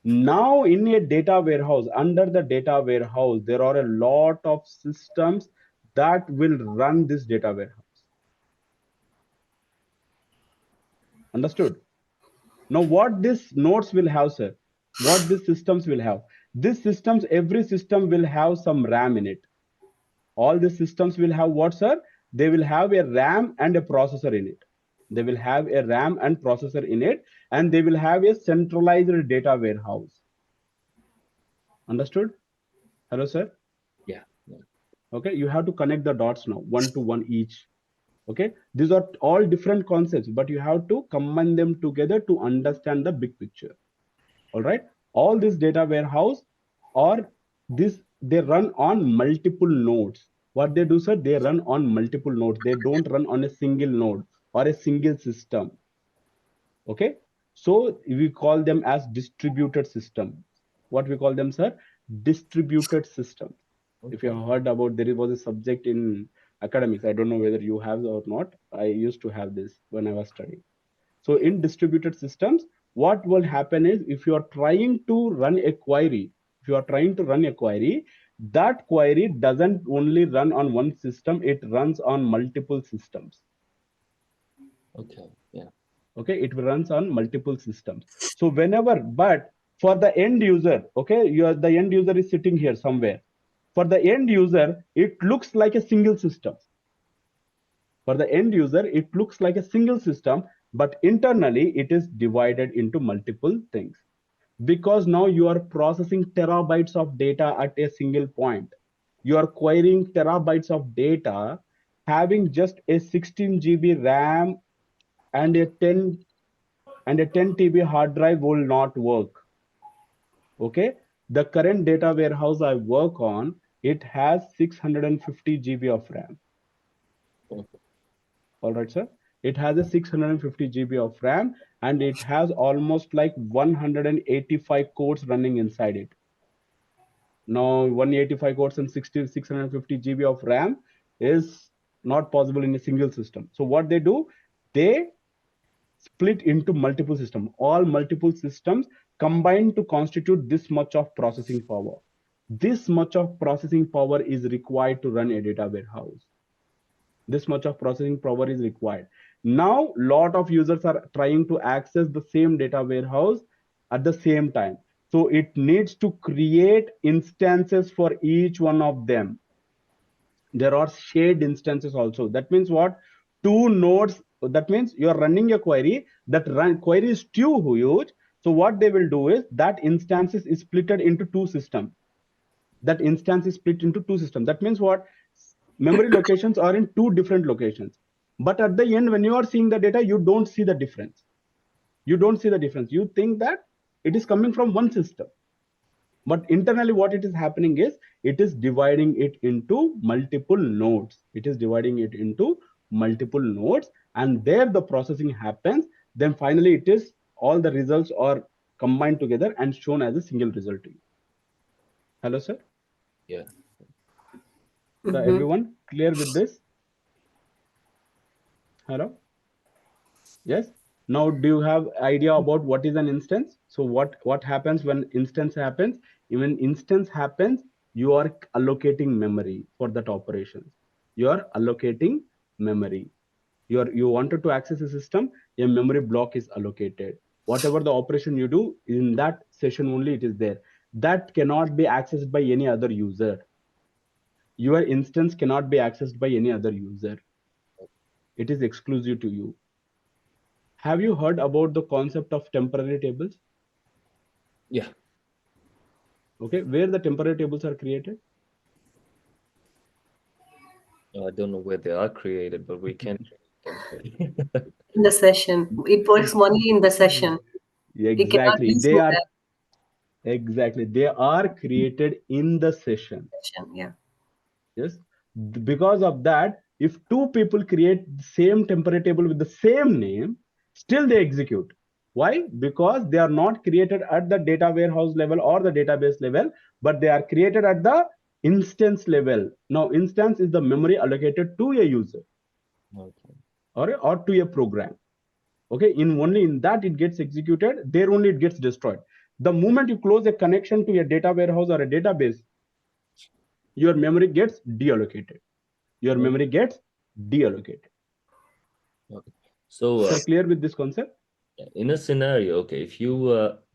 Now in a data warehouse, under the data warehouse, there are a lot of systems that will run this data warehouse. Understood? Now what these nodes will have, sir? What these systems will have? These systems, every system will have some RAM in it. All the systems will have what, sir? They will have a RAM and a processor in it. They will have a RAM and processor in it, and they will have a centralized data warehouse. Understood? Hello, sir? Yeah. Yeah. Okay, you have to connect the dots now, one to one each. Okay, these are all different concepts, but you have to combine them together to understand the big picture. All right, all this data warehouse or this, they run on multiple nodes. What they do, sir, they run on multiple nodes. They don't run on a single node or a single system. Okay, so we call them as distributed systems. What we call them, sir? Distributed systems. If you Okay. have heard about, there was a subject in academics, I don't know whether you have or not. I used to have this when I was studying. So in distributed systems, what will happen is if you are trying to run a query, that query doesn't only run on one system, it runs on multiple systems. Okay. Yeah. Okay, it runs on multiple systems. So whenever, but for the end user, okay, the end user is sitting here somewhere. For the end user, it looks like a single system. For the end user, it looks like a single system, but internally it is divided into multiple things. Because now you are processing terabytes of data at a single point. You are querying terabytes of data, having just a 16 GB RAM and a 10 TB hard drive will not work. Okay, the current data warehouse I work on, it has 650 GB of RAM. Okay. All right, sir. It has a 650 GB of RAM and it has almost like 185 cores running inside it. Now 185 cores and 650 GB of RAM is not possible in a single system. So what they do, they split into multiple systems. All multiple systems combine to constitute this much of processing power. This much of processing power is required to run a data warehouse. This much of processing power is required. Now, lot of users are trying to access the same data warehouse at the same time. So it needs to create instances for each one of them. There are shared instances also. That means what? Two nodes. That means you are running a query. That query is too huge. So what they will do is that instances is splitted into two systems. That instance is split into two systems. That means what? Memory locations are in two different locations. But at the end, when you are seeing the data, you don't see the difference. You don't see the difference. You think that it is coming from one system. But internally, what it is happening is it is dividing it into multiple nodes. It is dividing it into multiple nodes, and there the processing happens. Then finally, it is all the results are combined together and shown as a single result to you. Hello, sir. Yeah. So everyone clear with this? Hello. Yes. Now, do you have idea about what is an instance? So what happens when instance happens? When instance happens, you are allocating memory for that operations. You are allocating memory. You wanted to access a system, a memory block is allocated. Whatever the operation you do in that session only, it is there. That cannot be accessed by any other user. Your instance cannot be accessed by any other user. It is exclusive to you. Have you heard about the concept of temporary tables? Yeah. Okay, where the temporary tables are created? I don't know where they are created, but we can create them. In the session. It works only in the session. It cannot Exactly. be They are somewhere. exactly. They are created in the session. Yeah. Yes. Because of that, if two people create the same temporary table with the same name, still they execute. Why? Because they are not created at the data warehouse level or the database level, but they are created at the instance level. Now, instance is the memory allocated to a user Okay. or to a program. Okay, in that it gets executed, there only it gets destroyed. The moment you close a connection to a data warehouse or a database, your memory gets deallocated. Your Okay. memory gets deallocated. Okay. So, Sir, clear with this concept? in a scenario, okay, if you,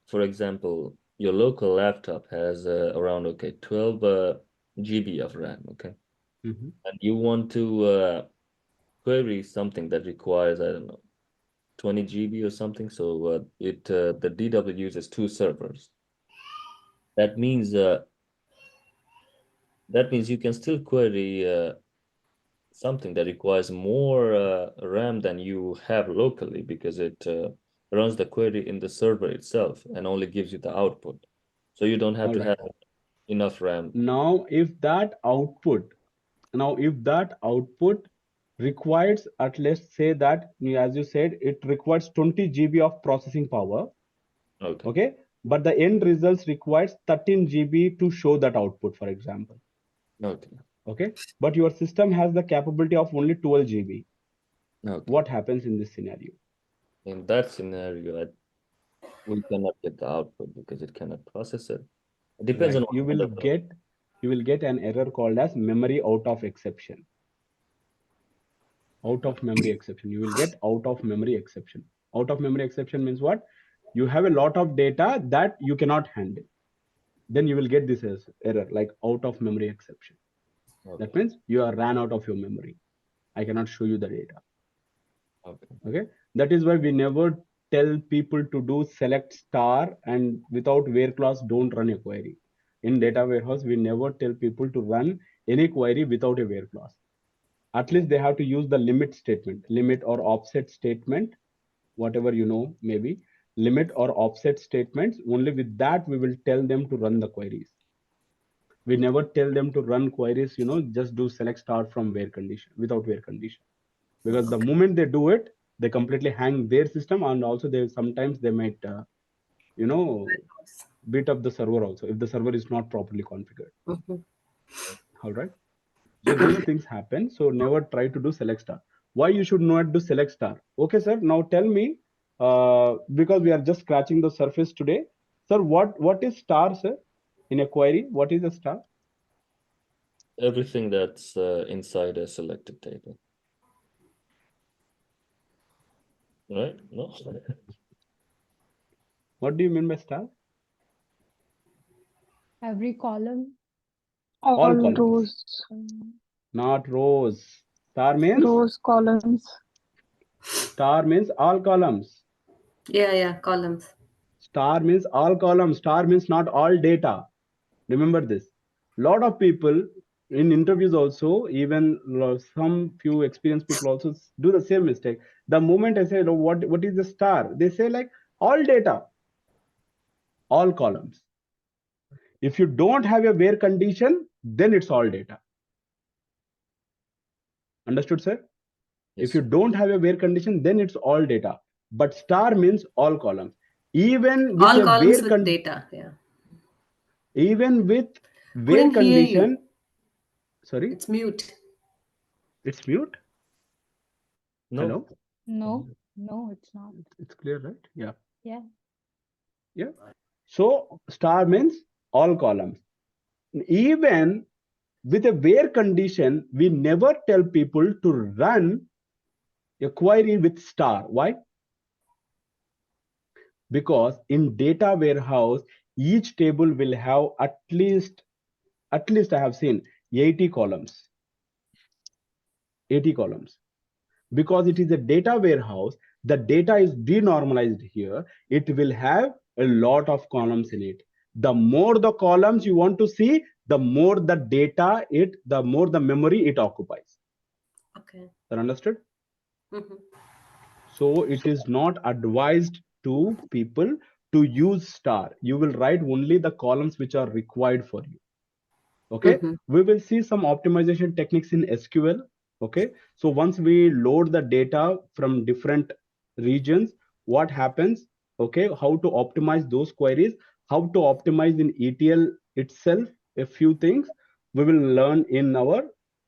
for example, your local laptop has around 12 GB of RAM, okay, Mhm. and you want to query something that requires, I don't know, 20 GB or something. So the DW uses two servers. That means you can still query something that requires more RAM than you have locally, because it runs the query in the server itself and only gives you the output. So you don't have All to right. have enough RAM. Now, if that output requires, at least say that, as you said, it requires 20 GB of processing power. Okay. Okay, but the end results requires 13 GB to show that output, for example. Okay. Okay, but your system has the capability of only 12 GB. Okay. What happens in this scenario? In that scenario, we cannot get the output because it cannot process it. It depends Right, on you what will kind of get you will get an error called as memory out of exception. Out of memory exception. You will get out of memory exception. Out of memory exception means what? You have a lot of data that you cannot handle. Then you will get this as error like out of memory exception. Okay. That means you are ran out of your memory. I cannot show you the data. Okay. That is why we never tell people to do select star and without where clause don't run a query. In data warehouse, we never tell people to run any query without a where clause. At least they have to use the limit statement, limit or offset statement, whatever you know, maybe limit or offset statements. Only with that we will tell them to run the queries. We never tell them to run queries, just do select star from where condition without where condition. Because the moment they do it, they completely hang their system, and also they sometimes they might beat up the server also if the server is not properly configured. All right. So these things happen. So never try to do select star. Why you should not do select star? Okay, sir. Now tell me, because we are just scratching the surface today, sir. What is star, sir? In a query, what is a star? Everything that's inside a selected table. Right? No. What do you mean by star? Every column. All columns. rows. Not rows. Star means? Rows, columns. Star means all columns. Yeah, columns. Star means all columns. Star means not all data. Remember this. Lot of people in interviews also, even some few experienced people also do the same mistake. The moment I say, what is the star? They say like all data, all columns. If you don't have a where condition, then it's all data. Understood, sir? Yes, if you don't have a where condition, then it's all data. But star means all columns. Even with All a columns where with data. Yeah. even with where Couldn't hear condition. you. Sorry, It's mute. it's mute. No. Hello. No, it's not. It's clear, right? Yeah. Yeah. So star means all columns. Even with a where condition, we never tell people to run a query with star. Why? Because in data warehouse, each table will have at least I have seen 80 columns. 80 columns. Because it is a data warehouse, the data is denormalized here. It will have a lot of columns in it. The more the columns you want to see, the more the data the more the memory it occupies. Okay. Understood? So it is not advised to people to use star. You will write only the columns which are required for you. Okay. We will see some optimization techniques in SQL. Okay. So once we load the data from different regions, what happens? Okay. How to optimize those queries, how to optimize in ETL itself, a few things we will learn in our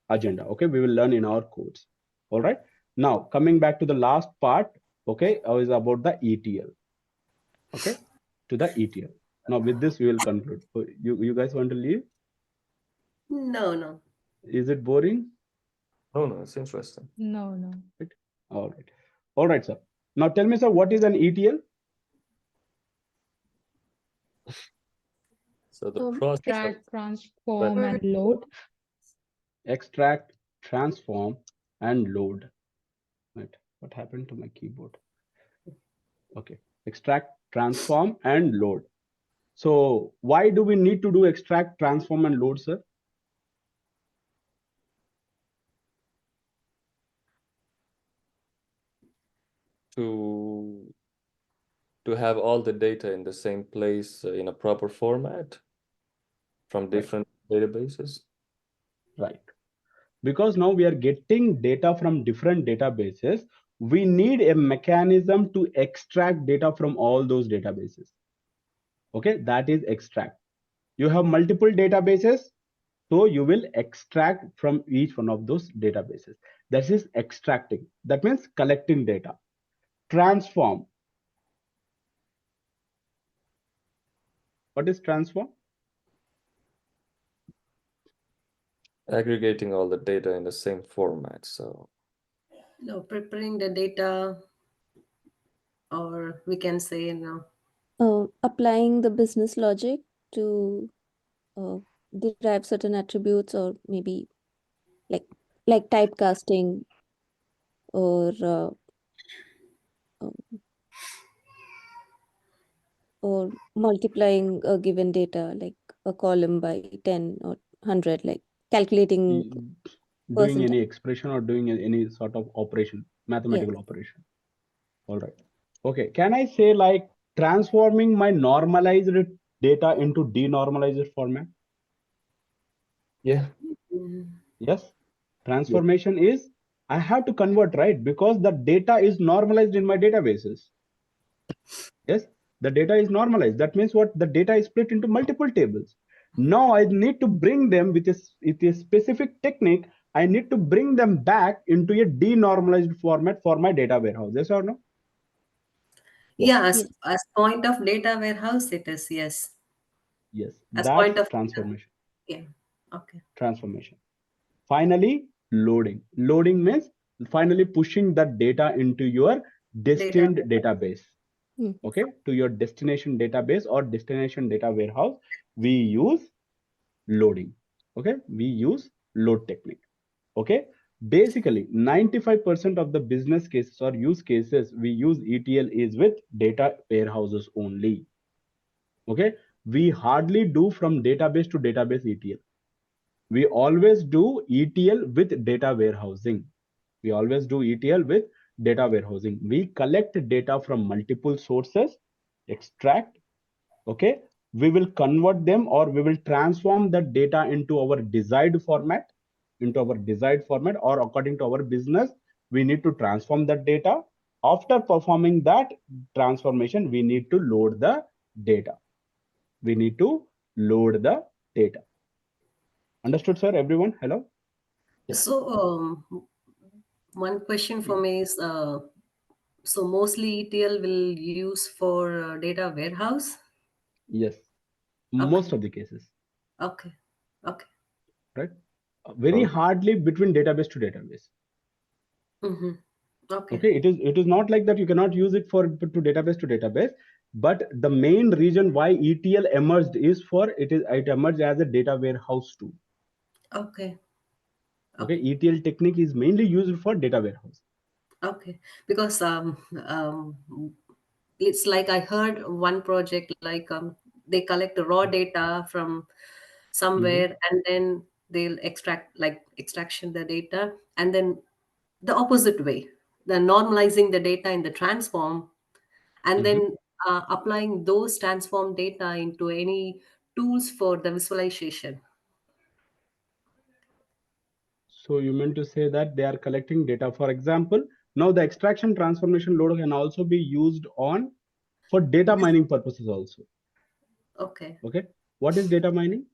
agenda. Okay. We will learn in our codes. All right. Now coming back to the last part. Okay. Is about the ETL. Okay. To the ETL. Now with this we will conclude. You guys want to leave? No. Is it boring? No, it's interesting. No. Right. All right, sir. Now tell me, sir, what is an ETL? So the process. Extract, transform, and load. Extract, transform, and load. Right. What happened to my keyboard? Okay. Extract, transform, and load. So why do we need to do extract, transform, and load, sir? To have all the data in the same place in a proper format from different databases. Right. Because now we are getting data from different databases, we need a mechanism to extract data from all those databases. Okay, that is extract. You have multiple databases, so you will extract from each one of those databases. That is extracting. That means collecting data. Transform. What is transform? aggregating all the data in the same format. So No, preparing the data, or we can say, Applying the business logic to derive certain attributes, or maybe like typecasting, or multiplying a given data, like a column by 10 or 100, like calculating Doing percent. any expression or doing any sort of operation, mathematical operation. All right. Okay. Can I say like transforming my normalized data into denormalized format? yeah. Yes. Transformation is I have to convert, right? Because the data is normalized in my databases. Yes. The data is normalized. That means what? The data is split into multiple tables. Now I need to bring them with a specific technique. I need to bring them back into a denormalized format for my data warehouse. Yes or no? yeah, Yes. as point of data warehouse, it is, yes. Yes. As That's point of transformation. yeah. Okay. Transformation. Finally, loading. Loading means finally pushing that data into your Data. destined database. Hmm. Okay, to your destination database or destination data warehouse. We use loading. Okay, we use load technique. Okay, basically 95% of the business cases or use cases we use ETL is with data warehouses only. Okay, we hardly do from database to database ETL. We always do ETL with data warehousing. We always do ETL with data warehousing. We collect data from multiple sources, extract, okay? We will convert them or we will transform the data into our desired format, or according to our business, we need to transform that data. After performing that transformation, we need to load the data. We need to load the data. Understood, sir? Everyone? Hello? So, one question for me is, so mostly ETL will use for data warehouse. Yes, Okay. most of the cases, Okay. Okay. right? Very hardly between database to database. Mm-hmm. Okay. Okay, it is not like that you cannot use it for to database, but the main reason why ETL emerged is it emerged as a data warehouse tool. Okay. Okay, ETL technique is mainly used for data warehouse. Okay. Because it's like I heard one project like they collect the raw data from somewhere and then they'll extraction the data, and then the opposite way, they're normalizing the data in the transform, and then applying those transform data into any tools for the visualization. So you meant to say that they are collecting data. For example, now the extraction transformation load can also be used on for data mining purposes also. Okay. Okay, what is data mining?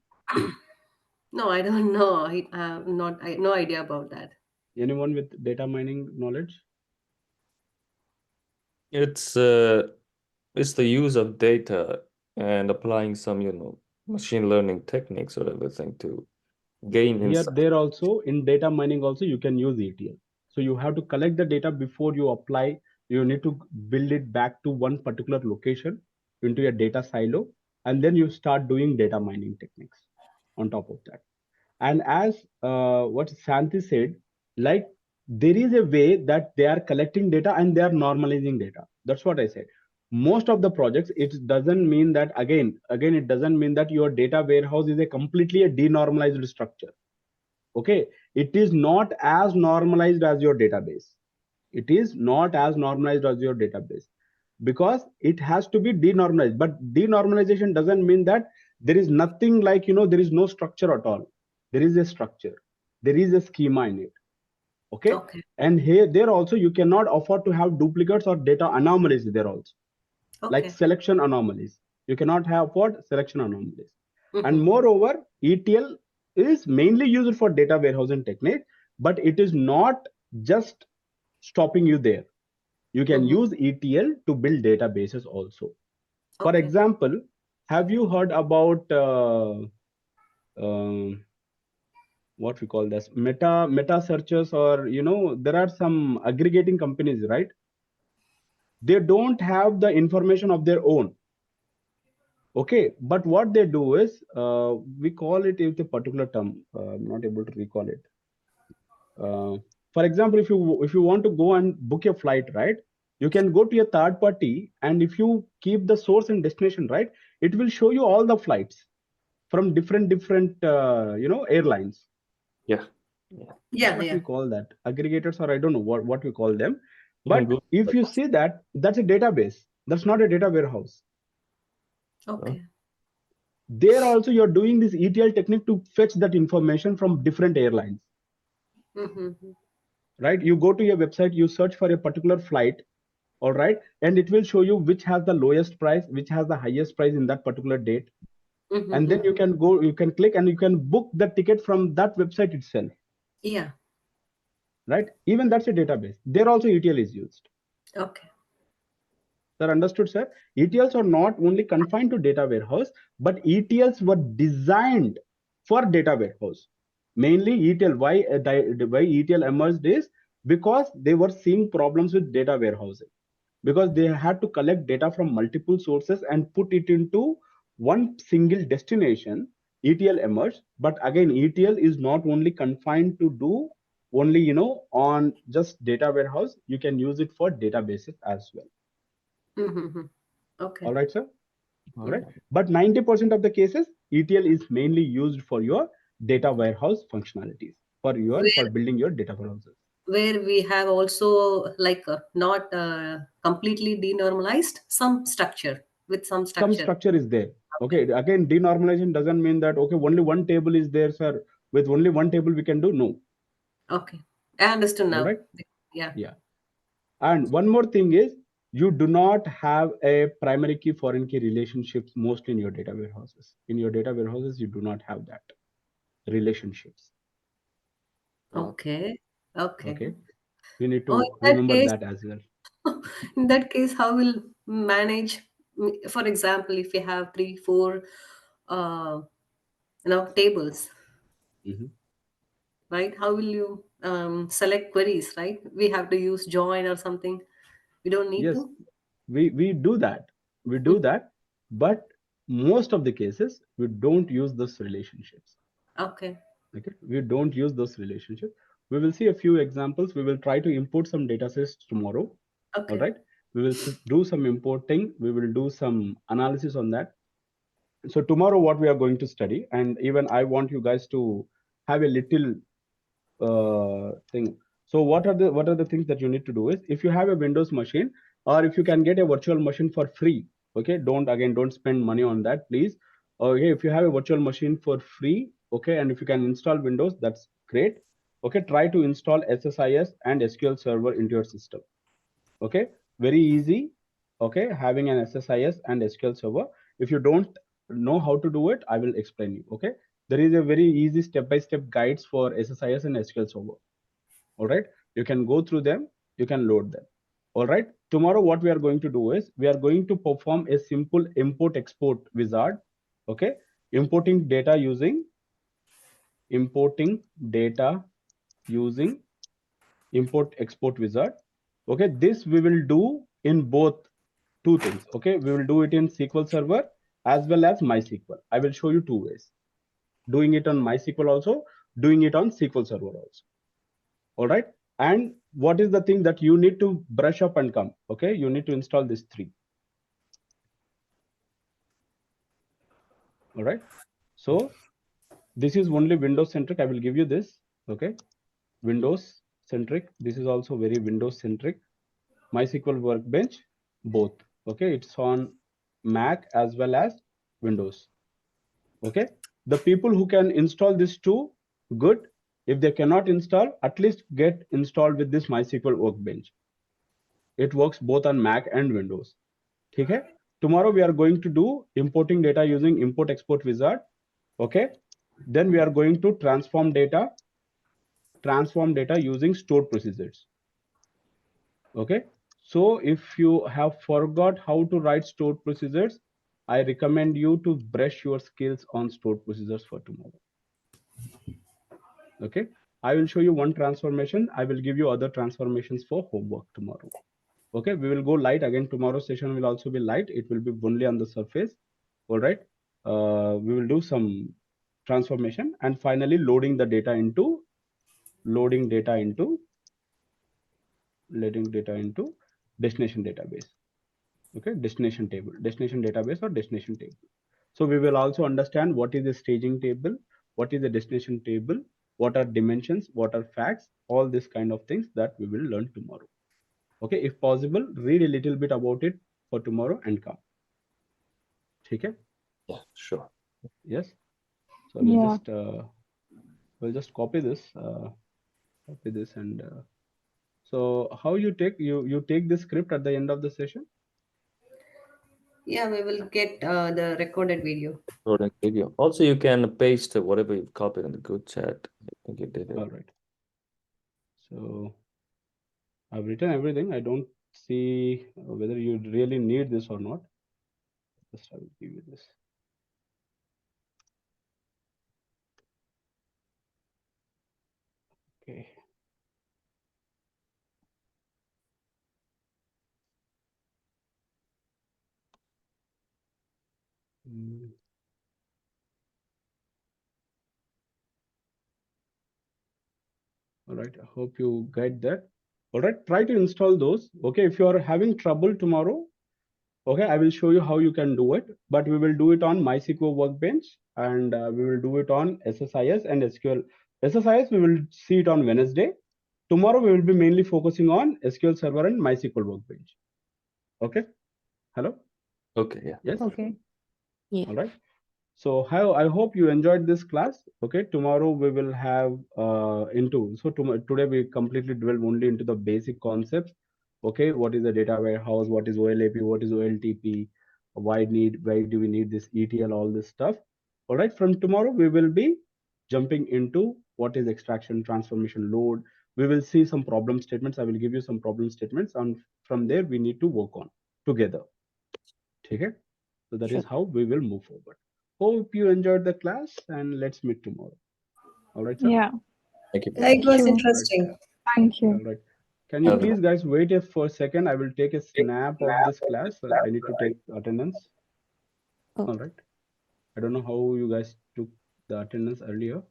No, I don't know. I no idea about that. Anyone with data mining knowledge? It's the use of data and applying some, machine learning techniques or everything to gain Here, insight. there also in data mining also you can use ETL. So you have to collect the data before you apply. You need to build it back to one particular location into your data silo, and then you start doing data mining techniques on top of that. And as what Santi said, like there is a way that they are collecting data and they are normalizing data. That's what I said. Most of the projects, it doesn't mean that again it doesn't mean that your data warehouse is a completely a denormalized structure. Okay, it is not as normalized as your database. It is not as normalized as your database because it has to be denormalized. But denormalization doesn't mean that there is nothing like, there is no structure at all. There is a structure, there is a schema in it. Okay, Okay. and here there also you cannot afford to have duplicates or data anomalies there also, like Okay. selection anomalies. You cannot have for selection anomalies. And Mm-hmm. moreover, ETL is mainly used for data warehousing technique, but it is not just stopping you there. You can Mm-hmm. use ETL to build databases also. For Okay. example, have you heard about um what we call this meta searches, or there are some aggregating companies, right? They don't have the information of their own. Okay, but what they do is we call it with a particular term. I'm not able to recall it. For example, if you want to go and book a flight, right? You can go to a third party, and if you keep the source and destination, right, it will show you all the flights from different airlines. Yeah. What we call that, aggregators, or I don't know what we call them. But Google if you see that, that's a database. That's not a data warehouse. Okay. There also you're doing this ETL technique to fetch that information from different airlines. Right? You go to your website, you search for a particular flight, all right, and it will show you which has the lowest price, which has the highest price in that particular date. And then you can go, you can click, and you can book the ticket from that website itself. Yeah. Right? Even that's a database. There also ETL is used. Okay. Sir, understood, sir? ETLs are not only confined to data warehouse, but ETLs were designed for data warehouse. Mainly ETL, why ETL emerged is because they were seeing problems with data warehousing. Because they had to collect data from multiple sources and put it into one single destination. ETL emerged, but again, ETL is not only confined to do only on just data warehouse. You can use it for databases as well. Okay. All right, sir. All right, but 90% of the cases, ETL is mainly used for your data warehouse functionalities, for building your data warehouses. Where we have also not completely denormalized some structure with some structure. Some structure is there. Okay. Again, denormalization doesn't mean that okay, only one table is there, sir. With only one table we can do. No. Okay, I understand now. All right. Yeah. Yeah. And one more thing is, you do not have a primary key foreign key relationships mostly in your data warehouses. In your data warehouses, you do not have that relationships. Okay. Okay. We need to in remember case, that as well. in that case, how will manage? For example, if you have 3-4, tables, right? How will you select queries? Right? We have to use join or something. We don't need to. We do that. We do that, but most of the cases we don't use those relationships. Okay. Okay, we don't use those relationships. We will see a few examples. We will try to import some data sets tomorrow. Okay. All right. We will do some importing. We will do some analysis on that. So tomorrow, what we are going to study, and even I want you guys to have a little thing. So what are the things that you need to do is, if you have a Windows machine, or if you can get a virtual machine for free, okay, don't spend money on that, please. Okay, if you have a virtual machine for free, okay, and if you can install Windows, that's great. Okay, try to install SSIS and SQL Server into your system. Okay, very easy. Okay, having an SSIS and SQL Server. If you don't know how to do it, I will explain you. Okay, there is a very easy step-by-step guides for SSIS and SQL Server. All right, you can go through them, you can load them. All right, tomorrow what we are going to do is, we are going to perform a simple import export wizard. Okay, importing data using import export wizard. Okay, this we will do in both two things. Okay, we will do it in SQL Server as well as MySQL. I will show you two ways: doing it on MySQL also, doing it on SQL Server also. All right, and what is the thing that you need to brush up and come? Okay, you need to install these three. All right, so this is only Windows centric. I will give you this. Okay, Windows centric. This is also very Windows centric. MySQL Workbench, both. Okay, it's on Mac as well as Windows. Okay, the people who can install this too, good. If they cannot install, at least get installed with this MySQL Workbench. It works both on Mac and Windows. Okay, tomorrow we are going to do importing data using import export wizard. Okay, then we are going to transform data using stored procedures. Okay, so if you have forgot how to write stored procedures, I recommend you to brush your skills on stored procedures for tomorrow. Okay, I will show you one transformation. I will give you other transformations for homework tomorrow. Okay, we will go light again. Tomorrow's session will also be light. It will be only on the surface. All right, we will do some transformation and finally loading the data into destination database. Okay, destination database or destination table. So we will also understand what is the staging table, what is the destination table, what are dimensions, what are facts, all this kind of things that we will learn tomorrow. Okay, if possible, read a little bit about it for tomorrow and come. Okay? Yeah, sure. Yes. So Yeah. we'll just copy this and so how you take this script at the end of the session? Yeah, we will get the recorded video. Recording video. Also, you can paste whatever you've copied in the group chat. I think you did it. All right. So I've written everything. I don't see whether you really need this or not. Just I will give you this. Okay. All right, I hope you get that. All right, try to install those. Okay, if you are having trouble tomorrow, okay, I will show you how you can do it, but we will do it on MySQL Workbench and we will do it on SSIS and SQL. SSIS, we will see it on Wednesday. Tomorrow, we will be mainly focusing on SQL Server and MySQL Workbench. Okay, hello? Okay, yeah. Yes? Okay. Yeah. All right. So I hope you enjoyed this class. Okay, tomorrow we will have today we completely delve only into the basic concepts. Okay, what is the data warehouse, what is OLAP, what is OLTP, why do we need this ETL, all this stuff. All right, from tomorrow we will be jumping into what is extraction, transformation, load. We will see some problem statements. I will give you some problem statements, and from there we need to work on together. Okay, so that is how we will move forward. Hope you enjoyed the class and let's meet tomorrow. All right, sir? Yeah. Thank you. It was you. interesting. Thank All you. right. Can you please guys wait for a second? I will take a snap of this class. I need to take attendance. Oh. All right. I don't know how you guys took the attendance earlier.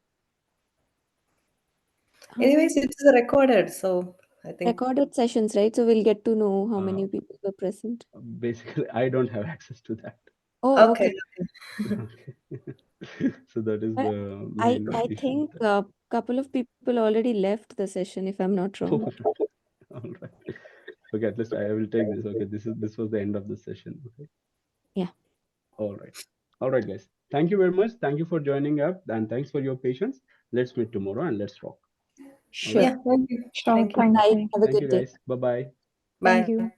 Anyways, it's recorded, so I think. Recorded sessions, right? So we'll get to know how many people were present. Basically, I don't have access to that. Oh, Okay. So that is the main I issue. think a couple of people already left the session, if I'm not wrong. All right. Okay, at least I will take this. Okay, this was the end of the session. Okay. Yeah. All right. All right, guys. Thank you very much. Thank you for joining up and thanks for your patience. Let's meet tomorrow and let's rock. Sure. Yeah, thank you. Sure. Thank you. Thank Bye. you. Have a Thank good you, day. guys. Bye-bye. Thank Bye. you.